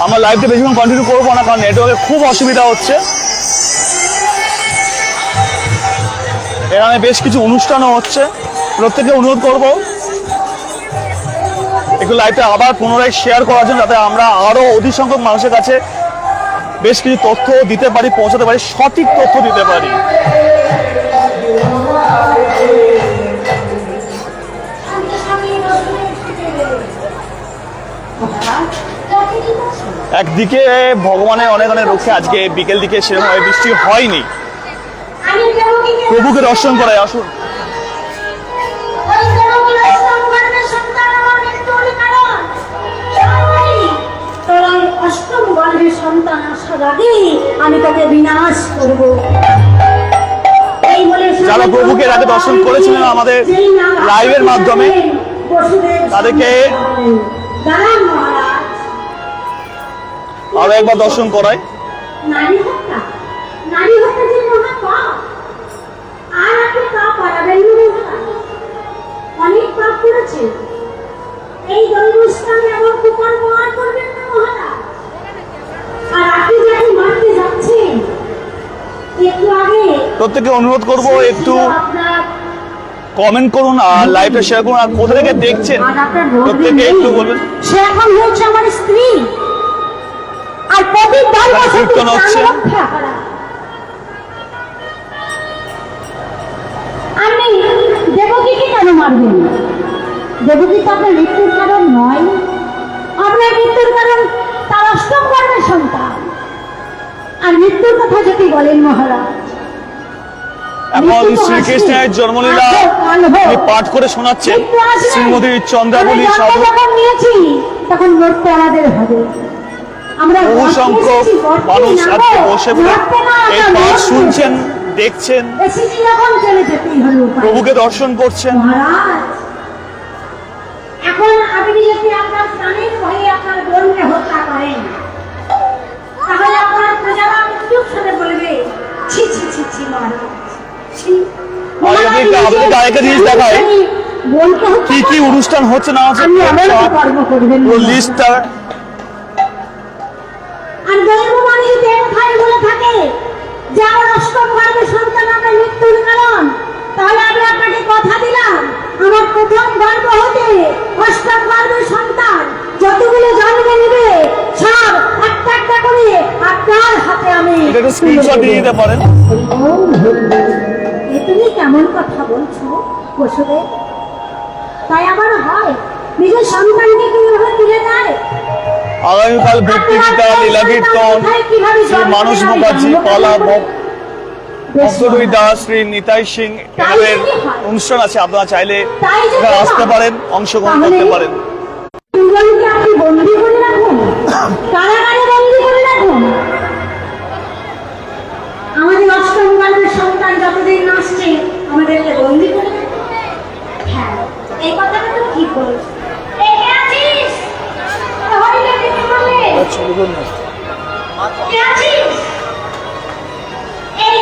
আমরা লাইভটা বেশিক্ষণ কন্টিনিউ করবো না, কারণ নেটওয়ার্কের খুব অসুবিধা হচ্ছে। এখানে বেশ কিছু অনুষ্ঠানও হচ্ছে, প্রত্যেককে অনুরোধ করবো একটু লাইভটা আবার পুনরায় শেয়ার করার জন্য, যাতে আমরা আরো অধিক সংখ্যক মানুষের কাছে বেশ কিছু তথ্য দিতে পারি, পৌঁছাতে পারি, সঠিক তথ্য দিতে পারি। একদিকে ভগবানের অনেক অনেক রক্ষে আজকে বিকেল দিকে সেরকম বৃষ্টি হয়নি। প্রভুকে দর্শন করায় আসুন। অষ্টম গর্ভের সন্তান আসার আগে আমি তাকে বিনাশ করব। যারা প্রভুকে আগে দর্শন করেছিলেন আমাদের লাইভের মাধ্যমে তাদেরকে আরো একবার দর্শন করায়। নারী হত্যা, নারী হত্যা যে মহাপাপ, আর আপনি পাপ বাড়াবেন না। অনেক পাপ করেছে, এই দৈব স্থানে এমন কুকর্ম আর করবেন না মহারাজ। আর আপনি যাকে মারতে যাচ্ছেন, একটু আগে প্রত্যেককে অনুরোধ করব একটু কমেন্ট করুন আর লাইভটা শেয়ার করুন, আর কোথা থেকে দেখছেন প্রত্যেকে একটু বলবেন। সে এখন হচ্ছে আমার স্ত্রী, আর প্রতিবার কীর্তন হচ্ছে। আপনি দেবকীকে কেন মারবেন? দেবকী তো আপনার মৃত্যুর কারণ নয়, আপনার মৃত্যুর কারণ তার অষ্টম গর্ভের সন্তান। আর মৃত্যুর কথা যদি বলেন মহারাজ, এখন শ্রীকৃষ্ণের জন্মলীলা তিনি পাঠ করে শোনাচ্ছেন শ্রীমতী চন্দ্রাবলী সাধু। যখন নিয়েছি তখন মরতে আমাদের হবে। আমরা বহু সংখ্যক মানুষ আজকে বসে বলে এই পাঠ শুনছেন, দেখছেন, এসেছি যখন চলে যেতেই হলো উপায়। প্রভুকে দর্শন করছেন। মহারাজ, এখন আপনি যদি আপনার প্রাণের ভয়ে আপনার বোনকে হত্যা করেন, তাহলে আপনার প্রজারা মৃত্যুর সাথে বলবে ছি ছি ছি ছি মহারাজ, ছি। আপনাকে আরেকটা জিনিস দেখায় বোনকে হত্যা কি কি অনুষ্ঠান হচ্ছে না হচ্ছে আপনি এমন কি কর্ম করবেন পুরো লিস্টটা। আর দৈব মানুষ দেব খাই বলে থাকে যে আমার অষ্টম গর্ভের সন্তান আমার মৃত্যুর কারণ, তাহলে আমি আপনাকে কথা দিলাম আমার প্রথম গর্ভ হতে অষ্টম গর্ভের সন্তান যতগুলো জন্ম নেবে সব একটা একটা করে আপনার হাতে আমি এটা একটা স্ক্রিনশট দিয়ে দিতে পারেন। এ তুমি কেমন কথা বলছো বসুদেব? তাই আমার হয় নিজের সন্তানকে কিভাবে তুলে দেয়। আগামীকাল ভক্তিগীতা, লীলা কীর্তন, শ্রী মানস মুখার্জি, পালা ভক্তদুই দাস, শ্রী নিতাই সিং এনাদের অনুষ্ঠান আছে। আপনারা চাইলে এখানে আসতে পারেন, অংশগ্রহণ করতে পারেন। দুজনকে আপনি বন্দী করে রাখুন, কারাগারে বন্দী করে রাখুন। আমাদের অষ্টম গর্ভের সন্তান যতদিন আসছে আমাদেরকে বন্দী করে রাখুন। হ্যাঁ, এই কথাটা তো ঠিক বলেছ। এই কে আছিস? হরিকে কিছু বলে। কে আছিস? এই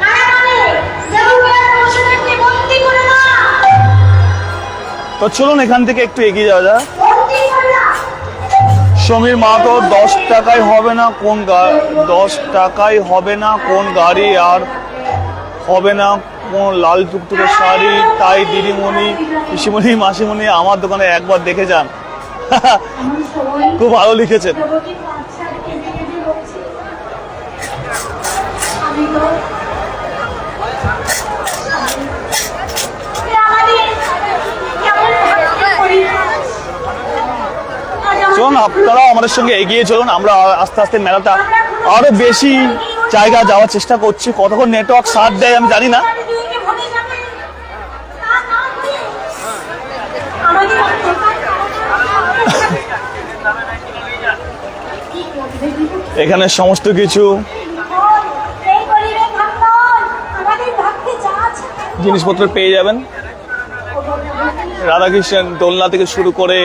কারাগারে দেবগুলোর বসুদেবকে বন্দী করে না। তো চলুন এখান থেকে একটু এগিয়ে যাওয়া যায়। বন্দী করে না। সমীর মাহাতো 10 টাকায় হবে না কোন 10 টাকায় হবে না কোন গাড়ি, আর হবে না কোন লাল টুকটুকে শাড়ি, তাই দিদিমণি, পিসিমণি, মাসিমণি আমার দোকানে একবার দেখে যান। এমন সময় খুব ভালো লিখেছেন। দেবকী বাচ্চার কেঁদে কেঁদে বলছে, আমি তো কেমন ভাগ্য পরিহাস। চলুন আপনারা আমাদের সঙ্গে এগিয়ে চলুন, আমরা আস্তে আস্তে মেলাটা আরো বেশি জায়গা যাওয়ার চেষ্টা করছি। কতক্ষণ নেটওয়ার্ক সাথ দেয় আমি জানি না। এখানে সমস্ত কিছু জিনিসপত্র পেয়ে যাবেন। রাধাকৃষ্ণ দোলনা থেকে শুরু করে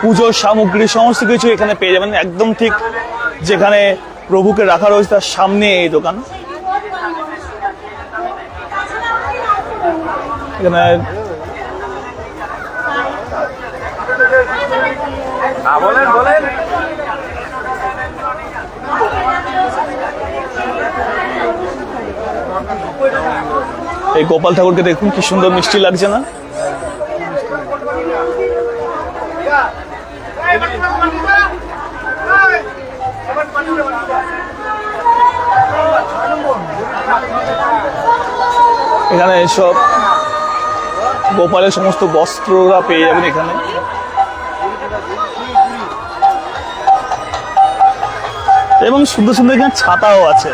পুজোর সামগ্রী সমস্ত কিছু এখানে পেয়ে যাবেন। একদম ঠিক যেখানে প্রভুকে রাখা রয়েছে তার সামনে এই দোকান। এখানে এই গোপাল ঠাকুরকে দেখুন কি সুন্দর মিষ্টি লাগছে না? এখানে সব গোপালের সমস্ত বস্ত্ররা পেয়ে যাবেন এখানে। এবং সুন্দর সুন্দর এখানে ছাতাও আছে।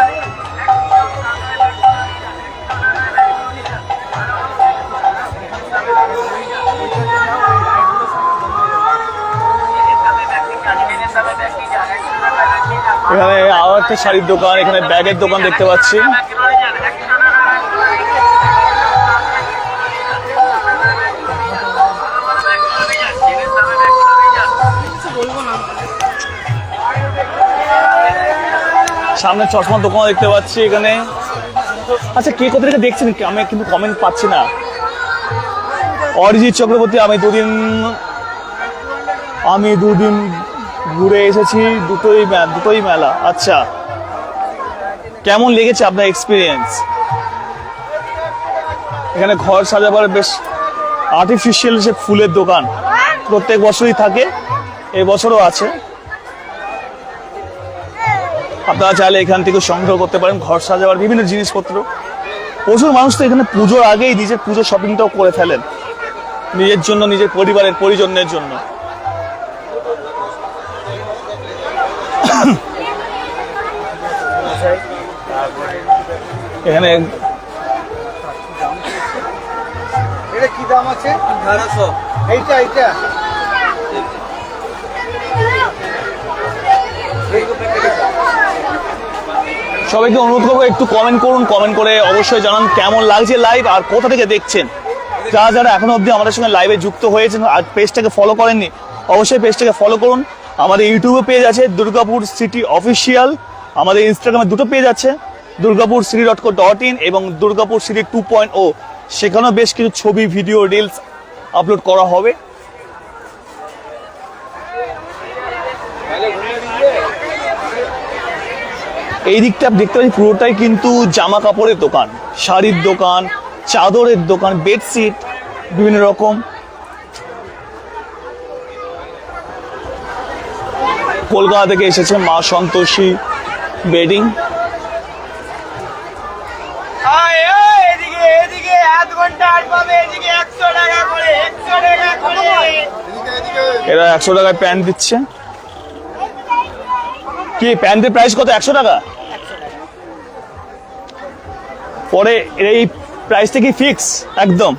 এখানে আরো একটা শাড়ির দোকান, এখানে ব্যাগের দোকান দেখতে পাচ্ছি। সামনে চশমার দোকান দেখতে পাচ্ছি এখানে। আচ্ছা, কে কোথা থেকে দেখছেন আমি কিন্তু কমেন্ট পাচ্ছি না। অরিজিৎ চক্রবর্তী, আমি দুদিন ঘুরে এসেছি, দুটোই মেলা। আচ্ছা, কেমন লেগেছে আপনার এক্সপিরিয়েন্স? এখানে ঘর সাজাবার বেশ আর্টিফিশিয়াল সে ফুলের দোকান প্রত্যেক বছরই থাকে, এই বছরও আছে। আপনারা চাইলে এখান থেকে সংগ্রহ করতে পারেন ঘর সাজাবার বিভিন্ন জিনিসপত্র। প্রচুর মানুষ তো এখানে পুজোর আগেই নিজের পুজো শপিংটাও করে ফেলেন, নিজের জন্য, নিজের পরিবারের পরিজনের জন্য। এখানে এটা কি দাম আছে? 1800। এইটা সবাইকে অনুরোধ করবো একটু কমেন্ট করুন, কমেন্ট করে অবশ্যই জানান কেমন লাগছে লাইভ আর কোথা থেকে দেখছেন। যারা এখনো অবধি আমাদের সঙ্গে লাইভে যুক্ত হয়েছেন আর পেজটাকে ফলো করেননি, অবশ্যই পেজটাকে ফলো করুন। আমাদের ইউটিউবে পেজ আছে দুর্গাপুর সিটি অফিসিয়াল, আমাদের ইনস্টাগ্রামে দুটো পেজ আছে, durgapurcity.co.in এবং দুর্গাপুর সিটি 2.0। সেখানেও বেশ কিছু ছবি, ভিডিও, রিলস আপলোড করা হবে। এই দিকটা দেখতে পাচ্ছি পুরোটাই কিন্তু জামা কাপড়ের দোকান, শাড়ির দোকান, চাদরের দোকান, বেডশিট বিভিন্ন রকম। কলকাতা থেকে এসেছে মা সন্তোষী বেডিং। এরা 100 টাকায় প্যান্ট দিচ্ছে। কি প্যান্টের প্রাইস কত? 100 টাকা। পরে এই প্রাইসটা কি ফিক্স একদম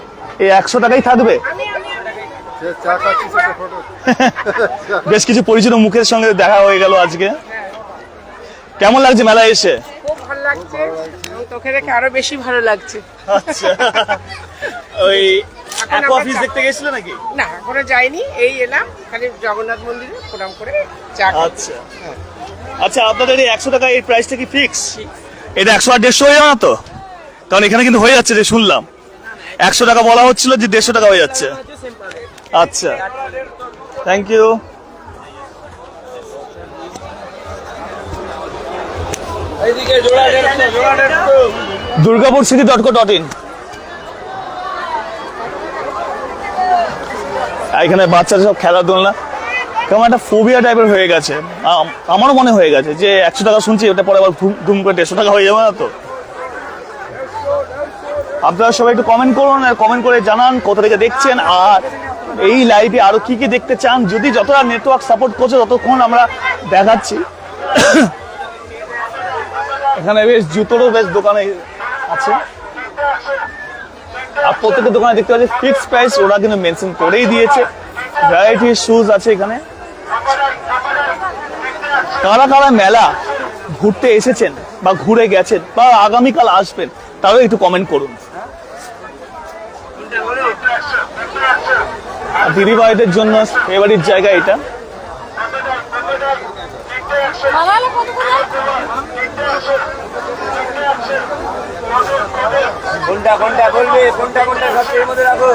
এই 100 টাকাই থাকবে? বেশ কিছু পরিচিত মুখের সঙ্গে দেখা হয়ে গেল আজকে। কেমন লাগছে মেলায় এসে? খুব ভালো লাগছে, তোকে দেখে আরো বেশি ভালো লাগছে। আচ্ছা, ওই অফিস দেখতে গেছিল নাকি? না, এখনো যাইনি, এই এলাম খালি জগন্নাথ মন্দিরে প্রণাম করে চা। আচ্ছা আচ্ছা, আপনাদের এই 100 টাকা এই প্রাইসটা কি ফিক্স? এটা 100 আর 150 হয়ে যাবে না তো? কারণ এখানে কিন্তু হয়ে যাচ্ছে যে শুনলাম 100 টাকা বলা হচ্ছিল যে 150 টাকা হয়ে যাচ্ছে। আচ্ছা, থ্যাংক ইউ। durgapurcity.co.in। এখানে বাচ্চারা সব খেলাধুলা কেমন একটা ফোবিয়া টাইপের হয়ে গেছে, আমারও মনে হয়ে গেছে যে 100 টাকা শুনছি, ওটা পরে আবার ধুম করে 150 টাকা হয়ে যাবে না তো? আপনারা সবাই একটু কমেন্ট করুন আর কমেন্ট করে জানান কোথা থেকে দেখছেন আর এই লাইভে আরো কি কি দেখতে চান। যদি যতটা নেটওয়ার্ক সাপোর্ট করছে ততক্ষণ আমরা দেখাচ্ছি। এখানে বেশ জুতোরও বেশ দোকানে আছে আর প্রত্যেকটা দোকানে দেখতে পাচ্ছি ফিক্স প্রাইস ওরা কিন্তু মেনশন করেই দিয়েছে। ভ্যারাইটি শুজ আছে এখানে। কারা কারা মেলা ঘুরতে এসেছেন বা ঘুরে গেছেন বা আগামীকাল আসবেন তাহলে একটু কমেন্ট করুন। দিদি ভাইদের জন্য ফেভারিট জায়গা এটা। কোনটা বলবে, কোনটা সবচেয়ে মধ্যে রাখো।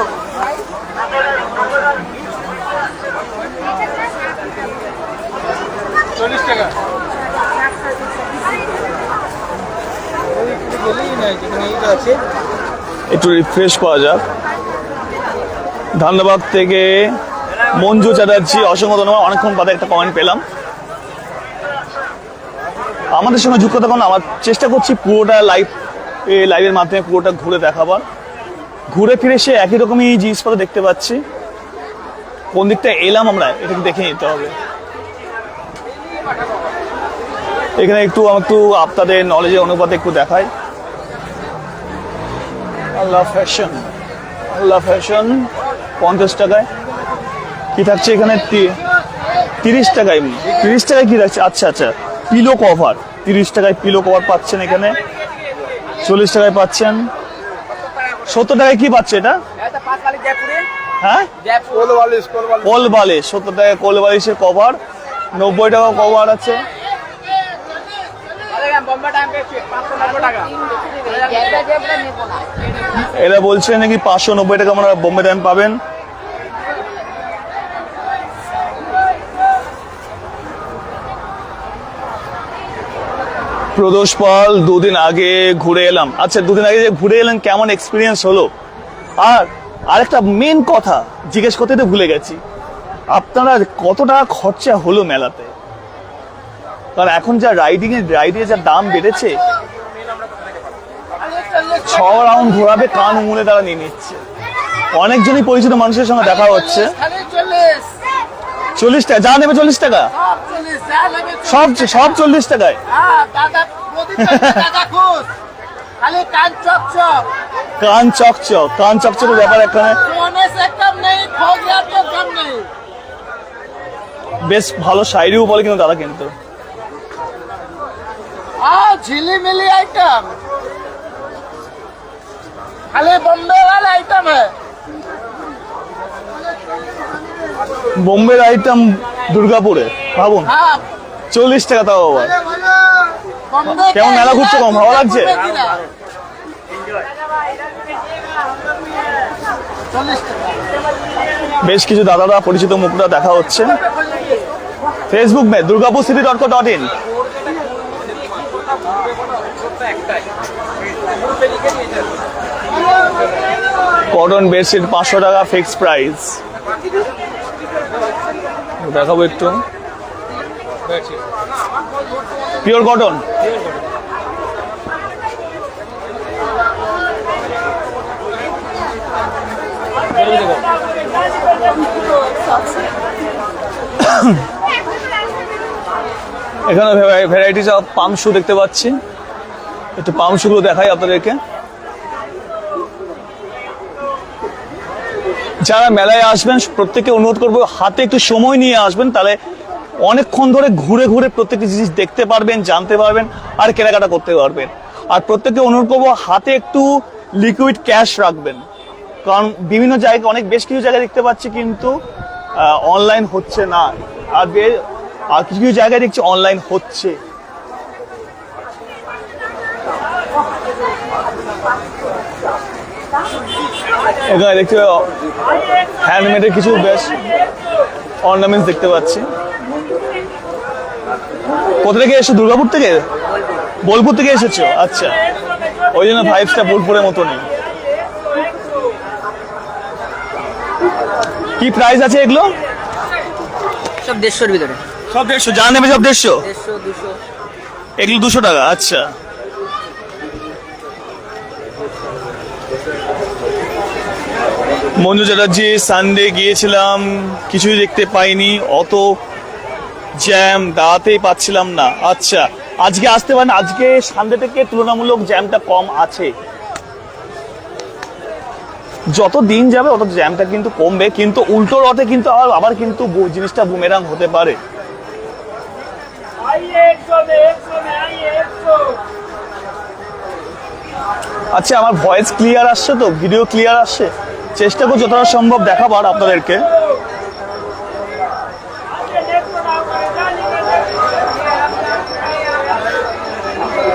একটু রিফ্রেশ করা যাক। ধান্দাবাদ থেকে মঞ্জু চ্যাটার্জি, অসংখ্য ধন্যবাদ। অনেকক্ষণ বাদে একটা কমেন্ট পেলাম। আমাদের সঙ্গে যুক্ত থাকুন, আমার চেষ্টা করছি পুরোটা লাইভের মাধ্যমে পুরোটা ঘুরে দেখাবার। ঘুরে ফিরে সে একই রকমই জিনিসপত্র দেখতে পাচ্ছি। কোন দিকটা এলাম আমরা এটা দেখে নিতে হবে। এখানে একটু আপনাদের নলেজের অনুপাতে একটু দেখাই। আল্লাহ ফ্যাশন 50 টাকায় কি থাকছে এখানে? 30 টাকায়। 30 টাকায় কি থাকছে? আচ্ছা আচ্ছা, পিলো কভার 30 টাকায় পিলো কভার পাচ্ছেন এখানে। 40 টাকায় পাচ্ছেন। 70 টাকায় কি পাচ্ছে এটা? হ্যাঁ, কোল বালিশ 70 টাকায় কোল বালিশের কভার। 90 টাকা কভার আছে। এরা বলছে নাকি 590 টাকা আপনারা বোম্বে ডাইম পাবেন। প্রদোষ পাল, দুদিন আগে ঘুরে এলাম। আচ্ছা, দুদিন আগে যে ঘুরে এলেন, কেমন এক্সপিরিয়েন্স হলো? আর আরেকটা মেন কথা জিজ্ঞেস করতে তো ভুলে গেছি, আপনারা কত টাকা খরচা হলো মেলাতে? কারণ এখন যা রাইডের যা দাম বেড়েছে, 6 রাউন্ড ঘোরাবে কান মুলে তারা নিয়ে নিচ্ছে। অনেকজনই পরিচিত মানুষের সঙ্গে দেখা হচ্ছে। 40 টাকা যা নেবে, 40 টাকা সব 40 টাকায়। কান চকচক ব্যাপার এখানে। বেশ ভালো শায়রিও বলে কিন্তু দাদা, কিন্তু झिली आइटम खाली बॉम्बे वाला आइटम है। বোম্বের আইটেম দুর্গাপুরে ভাবুন, 40 টাকা তাও আবার। কেমন মেলা ঘুরছে? কম ভালো লাগছে? বেশ কিছু দাদারা পরিচিত মুখটা দেখা হচ্ছে ফেসবুক মে durgapurcity.co.in। কটন বেডশিট 500 টাকা ফিক্সড প্রাইস। দেখাবো একটু পিওর কটন। এখানে ভ্যারাইটিস অফ পাম্প শু দেখতে পাচ্ছি। একটু পাম্প শুগুলো দেখাই আপনাদেরকে। যারা মেলায় আসবেন প্রত্যেককে অনুরোধ করবো হাতে একটু সময় নিয়ে আসবেন, তাহলে অনেকক্ষণ ধরে ঘুরে ঘুরে প্রত্যেকটি জিনিস দেখতে পারবেন, জানতে পারবেন আর কেনাকাটা করতে পারবেন। আর প্রত্যেককে অনুরোধ করবো হাতে একটু লিকুইড ক্যাশ রাখবেন, কারণ বিভিন্ন জায়গায় বেশ কিছু জায়গায় দেখতে পাচ্ছি কিন্তু অনলাইন হচ্ছে না, আর কিছু কিছু জায়গায় দেখছি অনলাইন হচ্ছে। এখানে দেখতে হ্যান্ডমেডের কিছু বেশ অর্নামেন্টস দেখতে পাচ্ছি। কোথা থেকে এসো? দুর্গাপুর থেকে? বোলপুর থেকে এসেছো? আচ্ছা, ওই জন্য ভাইবসটা বোলপুরের মতো নেই। কি প্রাইস আছে এগুলো? সব 150-র ভিতরে। সব 150? যা নেবে সব 150? এগুলো 200 টাকা। আচ্ছা, মঞ্জু চ্যাটার্জি, সানডে গিয়েছিলাম কিছুই দেখতে পাইনি, অত জ্যাম, দাঁড়াতেই পাচ্ছিলাম না। আচ্ছা, আজকে আসতে পারেন, আজকে সানডে থেকে তুলনামূলক জ্যামটা কম আছে। যত দিন যাবে অত জ্যামটা কিন্তু কমবে, কিন্তু উল্টো রথে কিন্তু আবার কিন্তু জিনিসটা বুমেরাং হতে পারে। আচ্ছা, আমার ভয়েস ক্লিয়ার আসছে তো? ভিডিও ক্লিয়ার আসছে? চেষ্টা করছি যতটা সম্ভব দেখাবার আপনাদেরকে।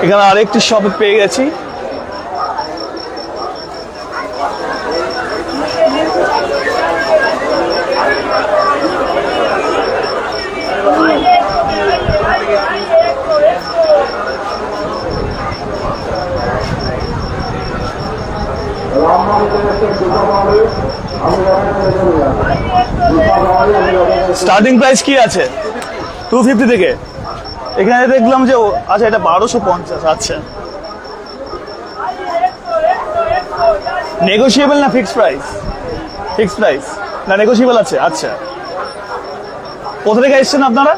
এখানে আরেকটি শপে পেয়ে গেছি। স্টার্টিং প্রাইস কি আছে? 250 থেকে। এখানে দেখলাম যে আচ্ছা এটা 1250। আচ্ছা, নেগোশিয়েবল না ফিক্সড প্রাইস? ফিক্সড প্রাইস না নেগোশিয়েবল আছে? আচ্ছা, কোথা থেকে এসেছেন আপনারা?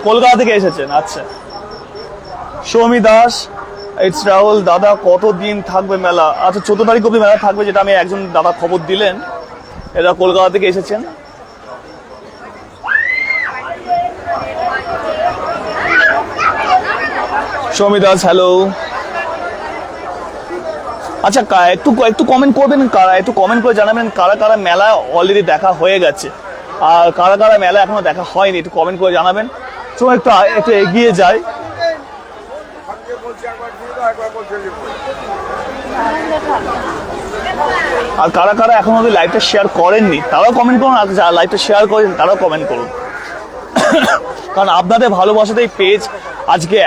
কলকাতা থেকে এসেছেন? আচ্ছা, সৌমি দাস, ইটস রাহুল। দাদা কতদিন থাকবে মেলা? আচ্ছা 14 তারিখ অব্দি মেলা থাকবে, যেটা আমি একজন দাদা খবর দিলেন, এরা কলকাতা থেকে এসেছেন। সৌমি দাস হ্যালো। আচ্ছা একটু কমেন্ট করবেন, একটু কমেন্ট করে জানাবেন কারা কারা মেলা অলরেডি দেখা হয়ে গেছে আর কারা কারা মেলা এখনো দেখা হয়নি, একটু কমেন্ট করে জানাবেন। চলো একটু এগিয়ে যাই। আর কারা কারা এখনো অব্দি লাইভটা শেয়ার করেননি তারাও কমেন্ট করুন, আর যারা লাইভটা শেয়ার করেন তারাও কমেন্ট করুন। কারণ আপনাদের ভালোবাসাতেই পেজ আজকে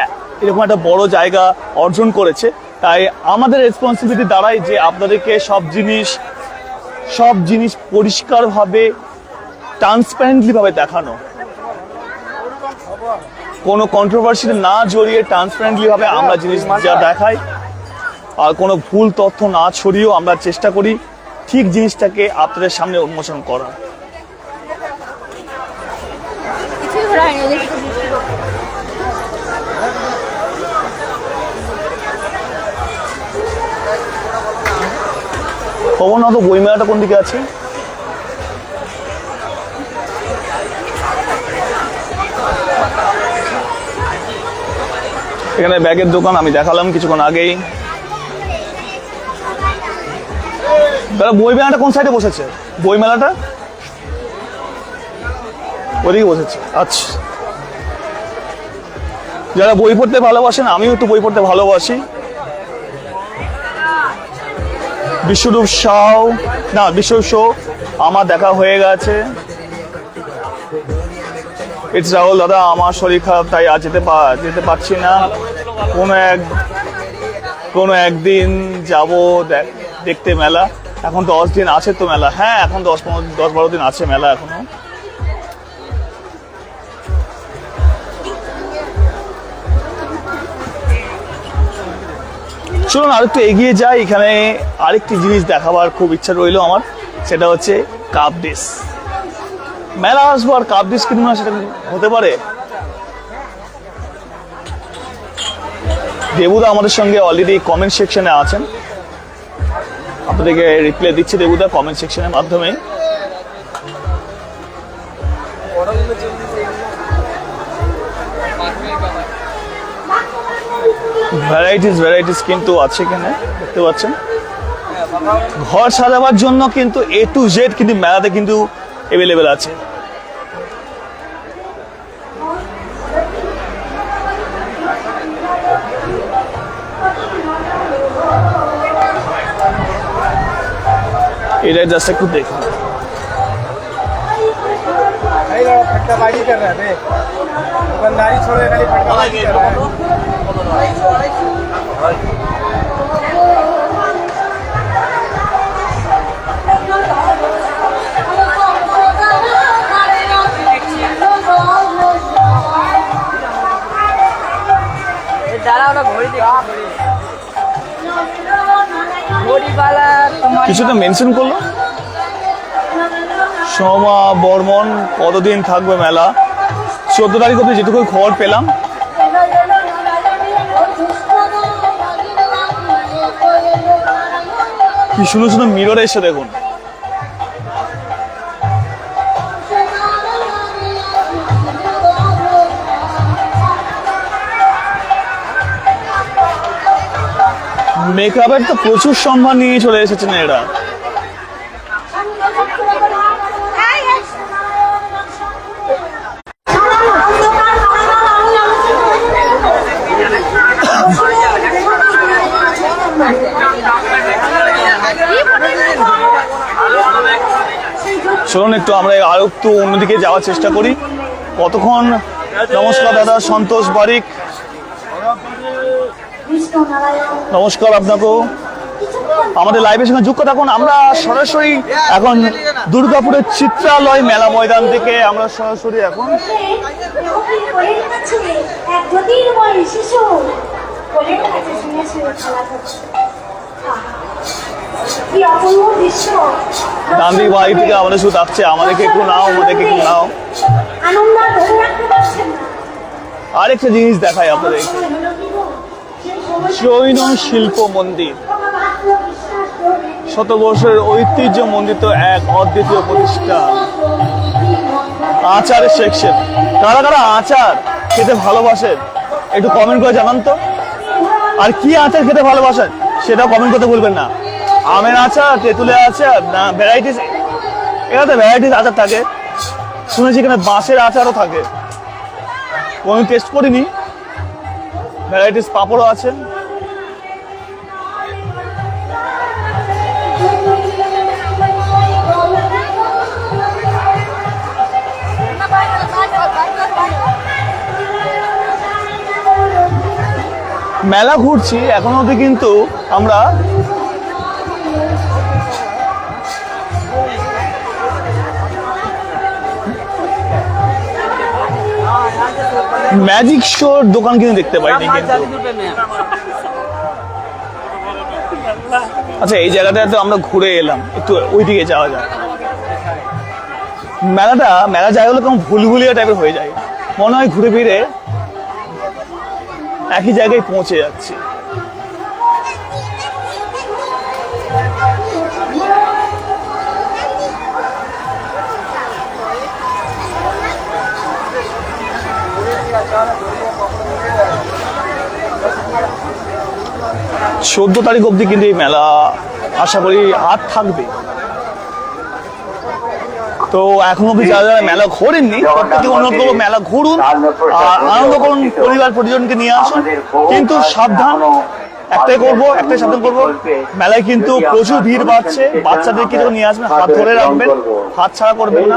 এরকম একটা বড় জায়গা অর্জন করেছে, তাই আমাদের রেসপন্সিবিলিটি দাঁড়ায় যে আপনাদেরকে সব জিনিস পরিষ্কারভাবে ট্রান্সপারেন্টলি ভাবে দেখানো, কোনো কন্ট্রোভার্সিতে না জড়িয়ে ট্রান্সপারেন্টলি ভাবে আমরা জিনিস যা দেখাই, আর কোনো ভুল তথ্য না ছড়িয়েও আমরা চেষ্টা করি ঠিক জিনিসটাকে আপনাদের সামনে উন্মোচন করার। খবর না তো বইমেলাটা কোন দিকে আছে? এখানে ব্যাগের দোকান আমি দেখালাম কিছুক্ষণ আগেই। বই মেলাটা কোন সাইডে বসেছে? বই মেলাটা ওদিকে বসেছে। আচ্ছা, যারা বই পড়তে ভালোবাসেন, আমিও একটু বই পড়তে ভালোবাসি। বিশ্বরূপ শো আমার দেখা হয়ে গেছে। ইটস রাহুল। দাদা আমার শরীর খারাপ, তাই আজ যেতে পারছি না। কোনো একদিন যাব দেখতে মেলা। এখন 10 দিন আছে তো মেলা। হ্যাঁ, এখন 10-12 দিন আছে মেলা এখনো। চলুন আরেকটু এগিয়ে যাই। এখানে আরেকটি জিনিস দেখাবার খুব ইচ্ছা রইলো আমার, সেটা হচ্ছে কাপ ডিশ। মেলা আসবো আর কাপ ডিশ কিনবো না, সেটা হতে পারে? দেবুদা আমাদের সঙ্গে অলরেডি কমেন্ট সেকশনে আছেন, আপনাদেরকে রিপ্লাই দিচ্ছে দেবুদা কমেন্ট সেকশনের মাধ্যমে। ভ্যারাইটিস কিন্তু আছে এখানে, দেখতে পাচ্ছেন। ঘর সাজাবার জন্য কিন্তু A to Z কিন্তু মেলাতে কিন্তু অ্যাভেলেবেল আছে। এটা জাস্ট একটু দেখুন। फटकाबाजी कर रहा है, दुकानदारी छोड़ के खाली फटकाबाजी कर रहा है। কিছু তো মেনশন করলো। সোমা বর্মন, কতদিন থাকবে মেলা? 14 তারিখ অব্দি যেটুকু খবর পেলাম। কি শুধু মিররে এসে দেখুন। মেকআপের তো প্রচুর সম্মান নিয়ে চলে এসেছেন এরা। চলুন একটু আমরা আরো একটু অন্যদিকে যাওয়ার চেষ্টা করি। কতক্ষণ? নমস্কার দাদা সন্তোষ বারিক, নমস্কার আপনাকেও। আমাদের লাইভের সঙ্গে যুক্ত থাকুন। আমরা সরাসরি এখন দুর্গাপুরের চিত্রালয় মেলা ময়দান থেকে আমরা সরাসরি এখন গান্ধী বাড়ি থেকে আমাদের শুধু ডাকছে, আমাদেরকে একটু নাও, আমাদেরকে একটু নাও। আরেকটা জিনিস দেখাই আপনাদের। জৈন শিল্প মন্দির, শতবর্ষের ঐতিহ্য মন্দির, তো এক অদ্বিতীয় প্রতিষ্ঠান। আচারের সেকশন, কারা কারা আচার খেতে ভালোবাসেন একটু কমেন্ট করে জানান তো। আর কি আচার খেতে ভালোবাসেন সেটাও কমেন্ট করতে ভুলবেন না। আমের আচার, তেঁতুলের আচার, না ভ্যারাইটিস, এখানে ভ্যারাইটিস আচার থাকে। শুনেছি এখানে বাঁশের আচারও থাকে, কোনো টেস্ট করিনি। ভ্যারাইটিস পাঁপড়ও আছে। মেলা ঘুরছি এখনো অবধি, কিন্তু আমরা ম্যাজিক শোর দোকান কিন্তু দেখতে পাইনি কিন্তু। আচ্ছা, এই জায়গাটাতে আমরা ঘুরে এলাম, একটু ওইদিকে যাওয়া যাক। মেলা জায়গাগুলো কেমন ভুলভুলিয়া টাইপের হয়ে যায়, মনে হয় ঘুরে ফিরে একই জায়গায় পৌঁছে যাচ্ছি। চোদ্দ তারিখ অবধি কিন্তু এই মেলা আশা করি আর থাকবে। তো এখন অব্দি যারা যারা মেলা ঘোরেননি প্রত্যেকে অনুরোধ করবো মেলা ঘুরুন আর আনন্দ করুন, পরিবার পরিজনকে নিয়ে আসুন। কিন্তু সাবধান, একটাই সাবধান করবো, মেলায় কিন্তু প্রচুর ভিড় বাড়ছে। বাচ্চাদেরকে যখন নিয়ে আসবেন হাত ধরে রাখবেন, হাত ছাড়া করবেন না,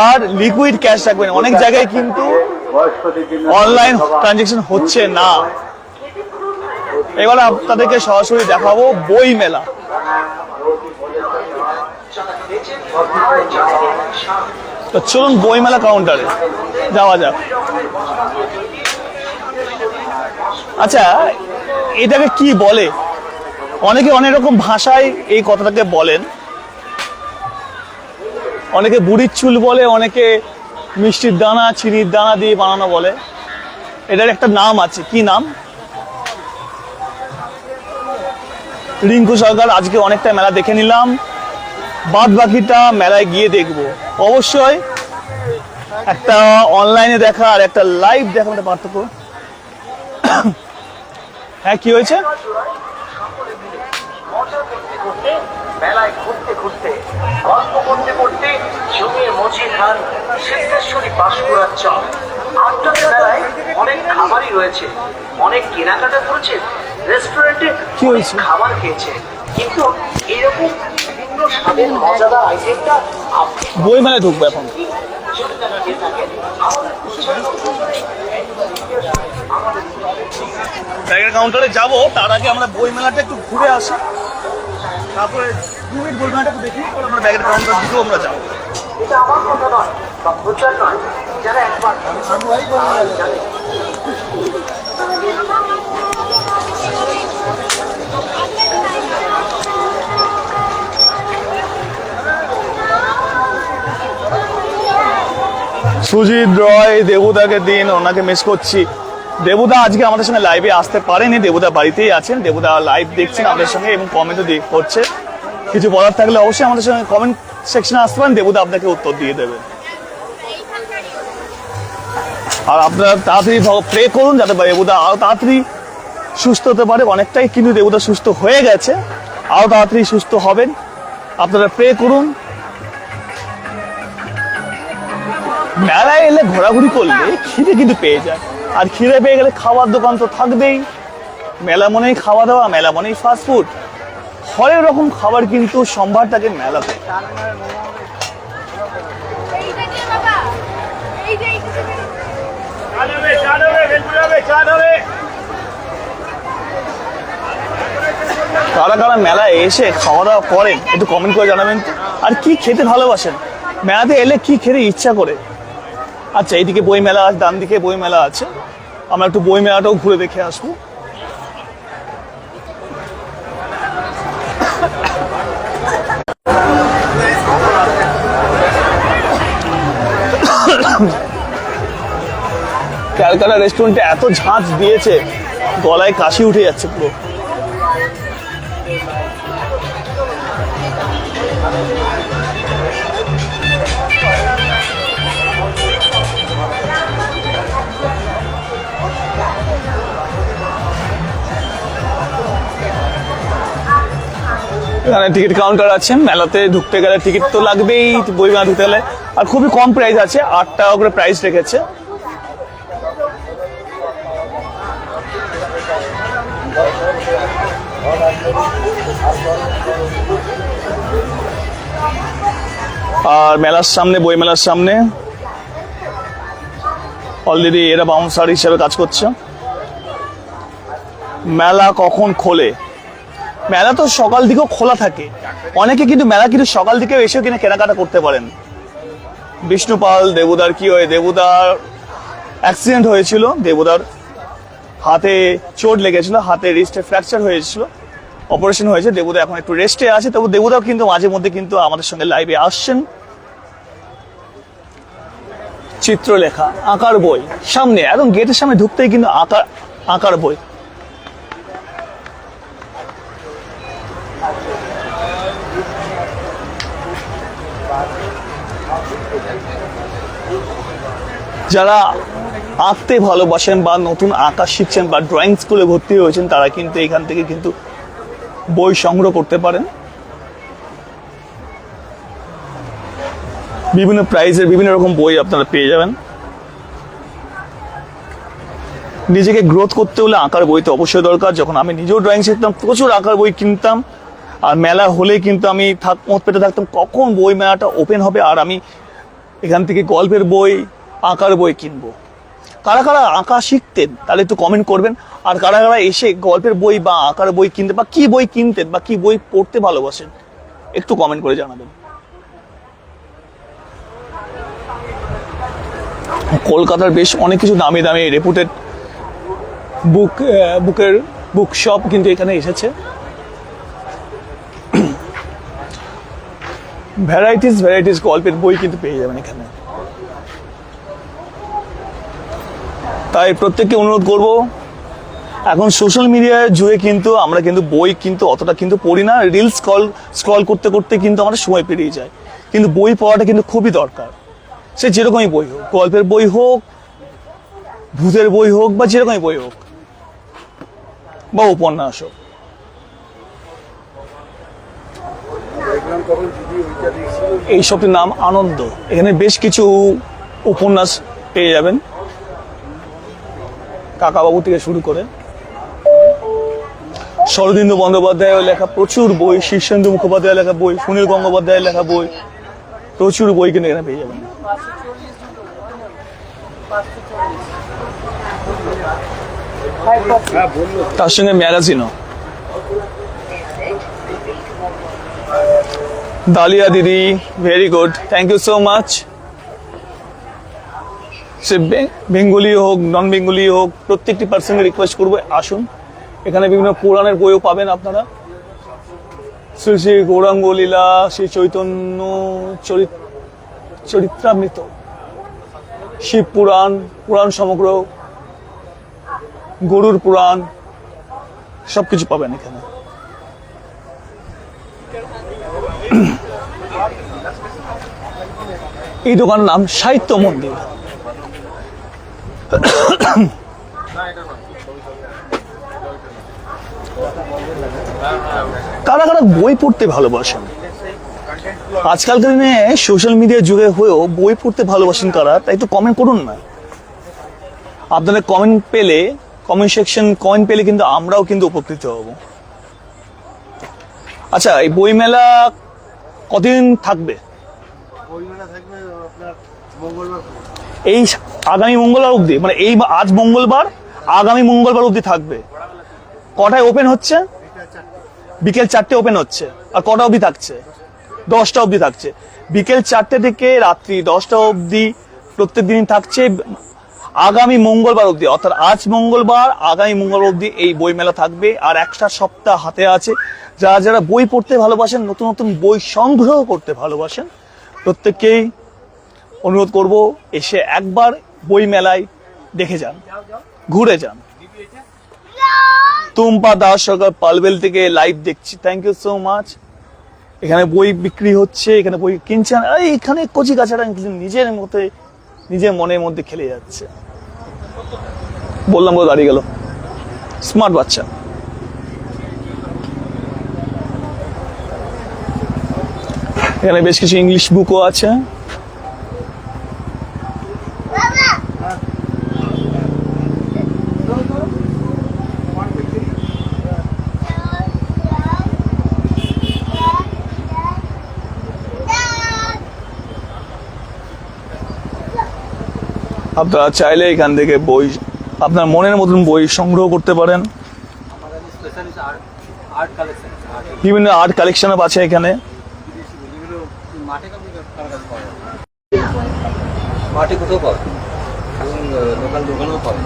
আর লিকুইড ক্যাশ রাখবেন। অনেক জায়গায় কিন্তু অনলাইন ট্রানজাকশন হচ্ছে না। এবার আপনাদেরকে সরাসরি দেখাবো বই মেলা। তো চলুন বইমেলা কাউন্টারে যাওয়া যাক। আচ্ছা, এটাকে কি বলে? অনেকে অনেক রকম ভাষায় এই কথাটাকে বলেন। অনেকে বুড়ির চুল বলে, অনেকে মিষ্টির দানা, চিনির দানা দিয়ে বানানো বলে। এটার একটা নাম আছে, কি নাম? রিঙ্কু সরকার আজকে অনেকটা মেলা দেখে নিলাম, বাদ বাকিটা মেলায় গিয়ে দেখবো। অবশ্যই একটা অনলাইনে দেখা আর একটা লাইভ দেখা মধ্যে পার্থক্য। হ্যাঁ, কি হয়েছে? মেলায় ঘুরতে ঘুরতে গল্প করতে করতে জমিয়ে মুচি খান সিদ্ধেশ্বরী বাঁশকুড়ার চপ। আপনাদের মেলায় অনেক খাবারই রয়েছে, অনেক কেনাকাটা করেছেন, রেস্টুরেন্টে কি হয়েছে? খাবার খেয়েছে, কিন্তু এরকম বিভিন্ন স্বাদের মজাদার আইটেমটা আপনি বই মেলায় ঢুকবো এখন। ব্যাগের কাউন্টারে যাবো, তার আগে আমরা বই মেলাটা একটু ঘুরে আসি, তারপরে 2 মিনিট বই মেলাটা একটু দেখি, আমরা ব্যাগের কাউন্টার দিকেও আমরা যাবো। এটা আমার কথা নয় বা প্রচার নয়, যারা একবার জানে। সুজিত রয়, দেবুদাকে দিন, ওনাকে মিস করছি। দেবুদা আজকে আমাদের সঙ্গে লাইভে আসতে পারেনি, দেবুদা বাড়িতেই আছেন। দেবুদা লাইভ দেখছেন আমাদের সঙ্গে এবং কমেন্টও করছে। কিছু বলার থাকলে অবশ্যই আমাদের সঙ্গে কমেন্ট সেকশনে আসতে পারেন, দেবুদা আপনাকে উত্তর দিয়ে দেবে। আর আপনারা তাড়াতাড়ি প্রে করুন যাতে দেবুদা আরো তাড়াতাড়ি সুস্থ হতে পারে। অনেকটাই কিন্তু দেবুদা সুস্থ হয়ে গেছে, আরো তাড়াতাড়ি সুস্থ হবেন, আপনারা প্রে করুন। মেলায় এলে ঘোরাঘুরি করলে খিদে কিন্তু পেয়ে যায়, আর খিদে পেয়ে গেলে খাবার দোকান তো থাকবেই। মেলা মনেই খাওয়া দাওয়া, মেলা মনেই ফাস্টফুড, হরেক রকম খাবার কিন্তু সম্ভার থাকে মেলাতে। কারা কারা মেলায় এসে খাওয়া দাওয়া করেন একটু কমেন্ট করে জানাবেন। আর কি খেতে ভালোবাসেন, মেলাতে এলে কি খেতে ইচ্ছা করে? আচ্ছা, এইদিকে বই মেলা আছে, ডান দিকে বই মেলা আছে, আমরা একটু বই মেলাটাও ঘুরে দেখে আসবো। ক্যালকাটা রেস্টুরেন্টে এত ঝাঁজ দিয়েছে, গলায় কাশি উঠে যাচ্ছে পুরো। এখানে টিকিট কাউন্টার আছে, মেলাতে ঢুকতে গেলে টিকিট তো লাগবেই, বই মেলা ঢুকতে গেলে। আর খুবই কম প্রাইস আছে, 8 টাকা করে প্রাইস রেখেছে। আর মেলার সামনে, বই মেলার সামনে অলরেডি এরা বাউন্সার হিসেবে কাজ করছে। মেলা কখন খোলে? মেলা তো সকাল দিকেও খোলা থাকে, অনেকে কিন্তু মেলা কিন্তু সকাল দিকেও এসেও কিনে কেনাকাটা করতে পারেন। বিষ্ণুপাল দেবুদার কি হয়, দেবুদার অ্যাক্সিডেন্ট হয়েছিল, দেবুদার হাতে চোট লেগেছিল, হাতে রিস্টে ফ্র্যাকচার হয়েছিল, অপারেশন হয়েছে। দেবুদা এখন একটু রেস্টে আছে, তবু দেবুদাও কিন্তু মাঝে মধ্যে কিন্তু আমাদের সঙ্গে লাইভে আসছেন। চিত্রলেখা, আঁকার বই সামনে, একদম গেটের সামনে ঢুকতেই কিন্তু আঁকার বই। যারা আঁকতে ভালোবাসেন বা নতুন আঁকা শিখছেন বা ড্রয়িং স্কুলে ভর্তি হয়েছেন, তারা কিন্তু এখান থেকে কিন্তু বই সংগ্রহ করতে পারেন। বিভিন্ন প্রাইজের বিভিন্ন রকম বই আপনারা পেয়ে যাবেন। নিজেকে গ্রোথ করতে হলে আঁকার বই তো অবশ্যই দরকার। যখন আমি নিজেও ড্রয়িং শিখতাম, প্রচুর আঁকার বই কিনতাম, আর মেলা হলে কিন্তু আমি মত পেতে থাকতাম কখন বই মেলাটা ওপেন হবে আর আমি এখান থেকে গল্পের বই, আঁকার বই কিনবো। কারা কারা আঁকা শিখতেন তাহলে একটু কমেন্ট করবেন। আর কারা কারা এসে গল্পের বই বা আঁকার বই কিনতে বা কি বই কিনতেন বা কি বই পড়তে ভালোবাসেন একটু কমেন্ট করে জানাবেন। কলকাতার বেশ অনেক কিছু দামি দামি রেপুটেড বুক শপ কিন্তু এখানে এসেছে। ভ্যারাইটিস গল্পের বই কিন্তু পেয়ে যাবেন এখানে। তাই প্রত্যেককে অনুরোধ করব, এখন সোশ্যাল মিডিয়ায় জুড়ে কিন্তু আমরা কিন্তু বই কিন্তু অতটা কিন্তু পড়ি না, রিলস স্ক্রল করতে করতে কিন্তু আমাদের সময় পেরিয়ে যায়। কিন্তু বই পড়াটা কিন্তু খুবই দরকার, সে যেরকমই বই হোক, গল্পের বই হোক, ভূতের বই হোক বা যেরকমই বই হোক বা উপন্যাস হোক। এই সবটির নাম আনন্দ। এখানে বেশ কিছু উপন্যাস পেয়ে যাবেন, কাকাবাবু থেকে শুরু করে শরদিন্দু বন্দ্যোপাধ্যায়ের লেখা প্রচুর বই, শীর্ষেন্দু মুখোপাধ্যায়ের লেখা বই, সুনীল গঙ্গোপাধ্যায়ের লেখা বই, প্রচুর বই কিন্তু এখানে পেয়ে যাবেন। তার সঙ্গে ম্যাগাজিনও। দালিয়া দিদি, very good, thank you so much. সে বেঙ্গলি হোক, নন বেঙ্গলি হোক, প্রত্যেকটি পার্সনকে রিকোয়েস্ট করবো আসুন। এখানে বিভিন্ন পুরাণের বইও পাবেন আপনারা। শ্রী শ্রী গৌরাঙ্গ লীলা, শ্রী চৈতন্য চরিত্রামৃত, শিব পুরাণ, পুরাণ সমগ্র, গরুর পুরাণ, সবকিছু পাবেন এখানে। এই দোকানের নাম সাহিত্য মন্দির। কারা কারা বই পড়তে ভালোবাসেন? আজকালকার দিনে সোশ্যাল মিডিয়ার যুগে হয়েও বই পড়তে ভালোবাসেন কারা, তাই তো কমেন্ট করুন না। আপনাদের কমেন্ট পেলে, কমেন্ট সেকশন কমেন্ট পেলে কিন্তু আমরাও কিন্তু উপকৃত হব। আচ্ছা, এই বই মেলা কতদিন থাকবে? এই আগামী মঙ্গলবার অবধি, মানে এই আজ মঙ্গলবার, আগামী মঙ্গলবার অবধি থাকবে। কটায় ওপেন হচ্ছে? বিকেল 4টে ওপেন হচ্ছে। আর কটা অবধি থাকছে? 10টা অবধি থাকছে। বিকেল 4টে থেকে রাত্রি 10টা অবধি প্রত্যেক দিন থাকছে। আগামী মঙ্গলবার অবধি, অর্থাৎ আজ মঙ্গলবার, আগামী মঙ্গলবার অবধি এই বই মেলা থাকবে। আর একটা সপ্তাহ হাতে আছে। যারা যারা বই পড়তে ভালোবাসেন, নতুন নতুন বই সংগ্রহ করতে ভালোবাসেন, প্রত্যেককেই অনুরোধ করব এসে একবার বই মেলায় দেখে যান, ঘুরে যান। তুম্পা দাস সরকার পালবেল থেকে লাইভ দেখছি, থ্যাংক ইউ সো মাচ। এখানে বই বিক্রি হচ্ছে, এখানে বই কিনছেন, এখানে কচি কাছাড়া নিজের মতে নিজের মনের মধ্যে খেলে যাচ্ছে। বললাম বলে দাঁড়িয়ে গেল, স্মার্ট বাচ্চা। এখানে বেশ কিছু ইংলিশ বুকও আছে। আপনারা চাইলে এখান থেকে বই, আপনার মনের মতন বই সংগ্রহ করতে পারেন। বিভিন্ন আর্ট কালেকশন আছে এখানে। মাটি কোথাও পাবে, লোকাল দোকানেও পাবে।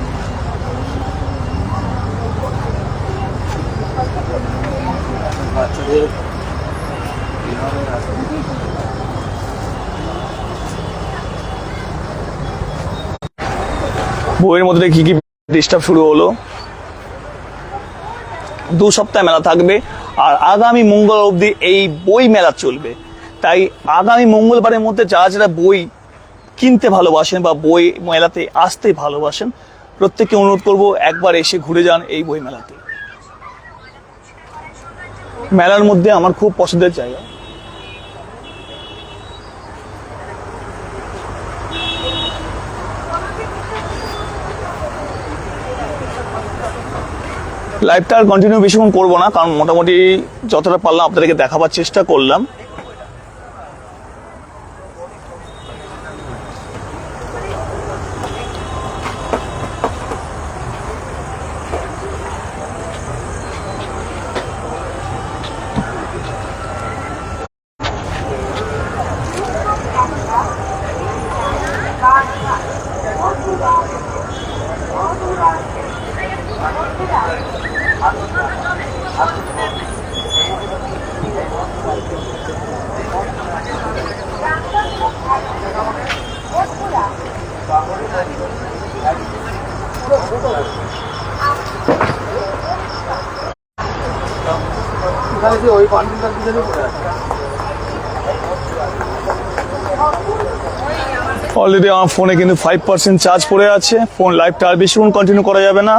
বাচ্চাদের বইয়ের মধ্যে কি কি ডিস্টার্ব শুরু হলো। 2 সপ্তাহ মেলা থাকবে আর আগামী মঙ্গল অবধি এই বই মেলা চলবে। তাই আগামী মঙ্গলবারের মধ্যে যারা যারা বই কিনতে ভালোবাসেন বা বই মেলাতে আসতে ভালোবাসেন, প্রত্যেককে অনুরোধ করব একবার এসে ঘুরে যান এই বই মেলাতে। মেলার মধ্যে আমার খুব পছন্দের জায়গা। লাইভটা আর কন্টিনিউ বেশিক্ষণ করবো না, কারণ মোটামুটি যতটা পারলাম আপনাদেরকে দেখাবার চেষ্টা করলাম। ওই কন্টেন্টটার পিছনে পড়ে আছে। অলরেডি আমার ফোনে কিন্তু 5% চার্জ পড়ে আছে। ফোন লাইভটা আর বেশিক্ষণ কন্টিনিউ করা যাবে না।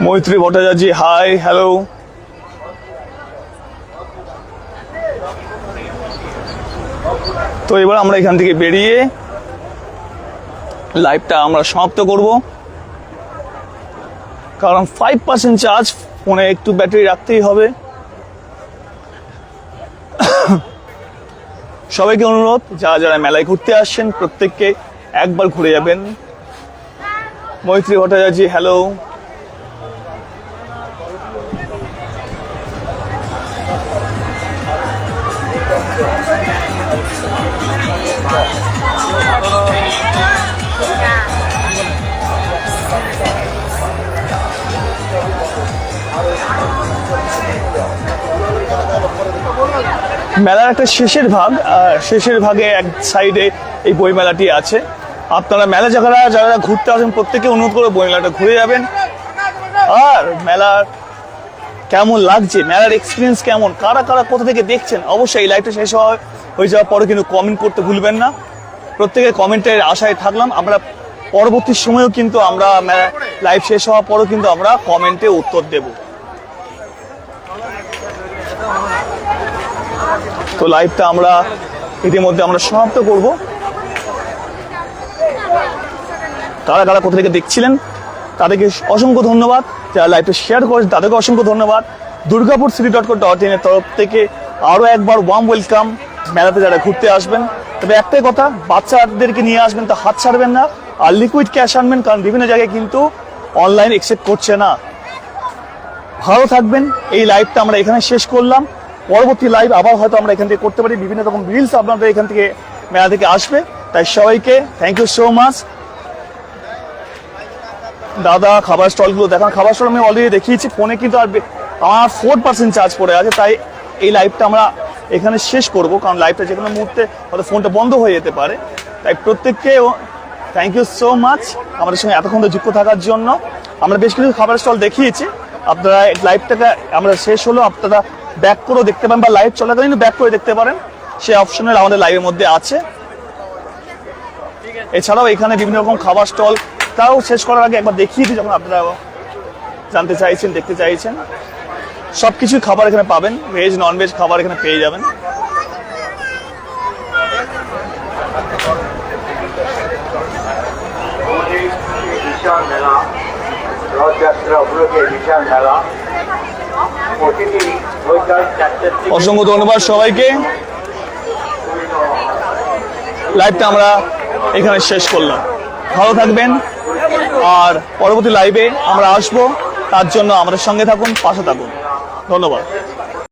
মৈত্রী ভট্টাচার্য, হাই, হ্যালো। তো এবার আমরা এখান থেকে বেরিয়ে লাইভটা আমরা সমাপ্ত করব, কারণ 5% চার্জ ফোনে, একটু ব্যাটারি রাখতেই হবে। সবাইকে অনুরোধ, যারা যারা মেলায় ঘুরতে আসছেন প্রত্যেককে একবার ঘুরে যাবেন। মৈত্রী ভট্টাচার্য, হ্যালো। মেলার একটা শেষের ভাগ, আর শেষের ভাগে এক সাইডে এই বই মেলাটি আছে। আপনারা মেলা যারা যারা ঘুরতে আসেন প্রত্যেকে অনুরোধ করে বই মেলাটা ঘুরে যাবেন। আর মেলার কেমন লাগছে, মেলার এক্সপিরিয়েন্স কেমন, কারা কারা কোথা থেকে দেখছেন, অবশ্যই এই লাইভটা শেষ হয়ে যাওয়ার পরে কিন্তু কমেন্ট করতে ভুলবেন না। প্রত্যেকের কমেন্টের আশায় থাকলাম। আমরা পরবর্তী সময়েও কিন্তু আমরা লাইভ শেষ হওয়ার পরেও কিন্তু আমরা কমেন্টে উত্তর দেব। তো লাইভটা আমরা ইতিমধ্যে আমরা সমাপ্ত করব। কারা কারা কোথা থেকে দেখছিলেন তাদেরকে অসংখ্য ধন্যবাদ, যারা লাইভটা শেয়ার করেছেন তাদেরকে অসংখ্য ধন্যবাদ। দুর্গাপুর city.co.in এর তরফ থেকে আরও একবার ওয়ার্ম ওয়েলকাম মেলাতে যারা ঘুরতে আসবেন। তবে একটাই কথা, বাচ্চাদেরকে নিয়ে আসবেন তো হাত ছাড়বেন না, আর লিকুইড ক্যাশ আনবেন, কারণ বিভিন্ন জায়গায় কিন্তু অনলাইন অ্যাকসেপ্ট করছে না। ভালো থাকবেন। এই লাইভটা আমরা এখানে শেষ করলাম। পরবর্তী লাইভ আবার হয়তো আমরা এখান থেকে করতে পারি, বিভিন্ন রকম রিলস আপনাদের এখান থেকে মেলা থেকে আসবে। তাই সবাইকে থ্যাংক ইউ সো মাচ। দাদা খাবার স্টলগুলো দেখান। খাবার স্টল আমি অলরেডি দেখিয়েছি। ফোনে কিন্তু আর আমার 4% চার্জ পড়ে আছে, তাই এই লাইভটা আমরা এখানে শেষ করব, কারণ লাইভটা যে কোনো মুহূর্তে হয়তো ফোনটা বন্ধ হয়ে যেতে পারে। তাই প্রত্যেককে থ্যাংক ইউ সো মাচ আমাদের সঙ্গে এতক্ষণ ধরে যুক্ত থাকার জন্য। আমরা বেশ কিছু খাবার স্টল দেখিয়েছি, আপনারা লাইভটাকে আমরা শেষ হলো আপনারা ব্যাক করেও দেখতে পারেন, বা লাইভ চলাকালীন ব্যাক করে দেখতে পারেন, সেই অপশনের আমাদের লাইভের মধ্যে আছে। এছাড়াও এখানে বিভিন্ন রকম খাবার স্টল, তাও শেষ করার আগে একবার দেখিয়েছি যখন আপনারা জানতে চাইছেন, দেখতে চাইছেন। সবকিছু খাবার এখানে পাবেন, ভেজ নন ভেজ খাবার এখানে পেয়ে যাবেন। বিশাল মেলা, রথযাত্রা উপলক্ষে বিশাল মেলা, প্রতিটি বৈকাল 4টা থেকে অসংখ্য ধন্যবাদ সবাইকে। লাইভটা আমরা এখানে শেষ করলাম। ভালো থাকবেন, আর পরবর্তী লাইভে আমরা আসবো, তার জন্য আমাদের সঙ্গে থাকুন, পাশে থাকুন। ধন্যবাদ।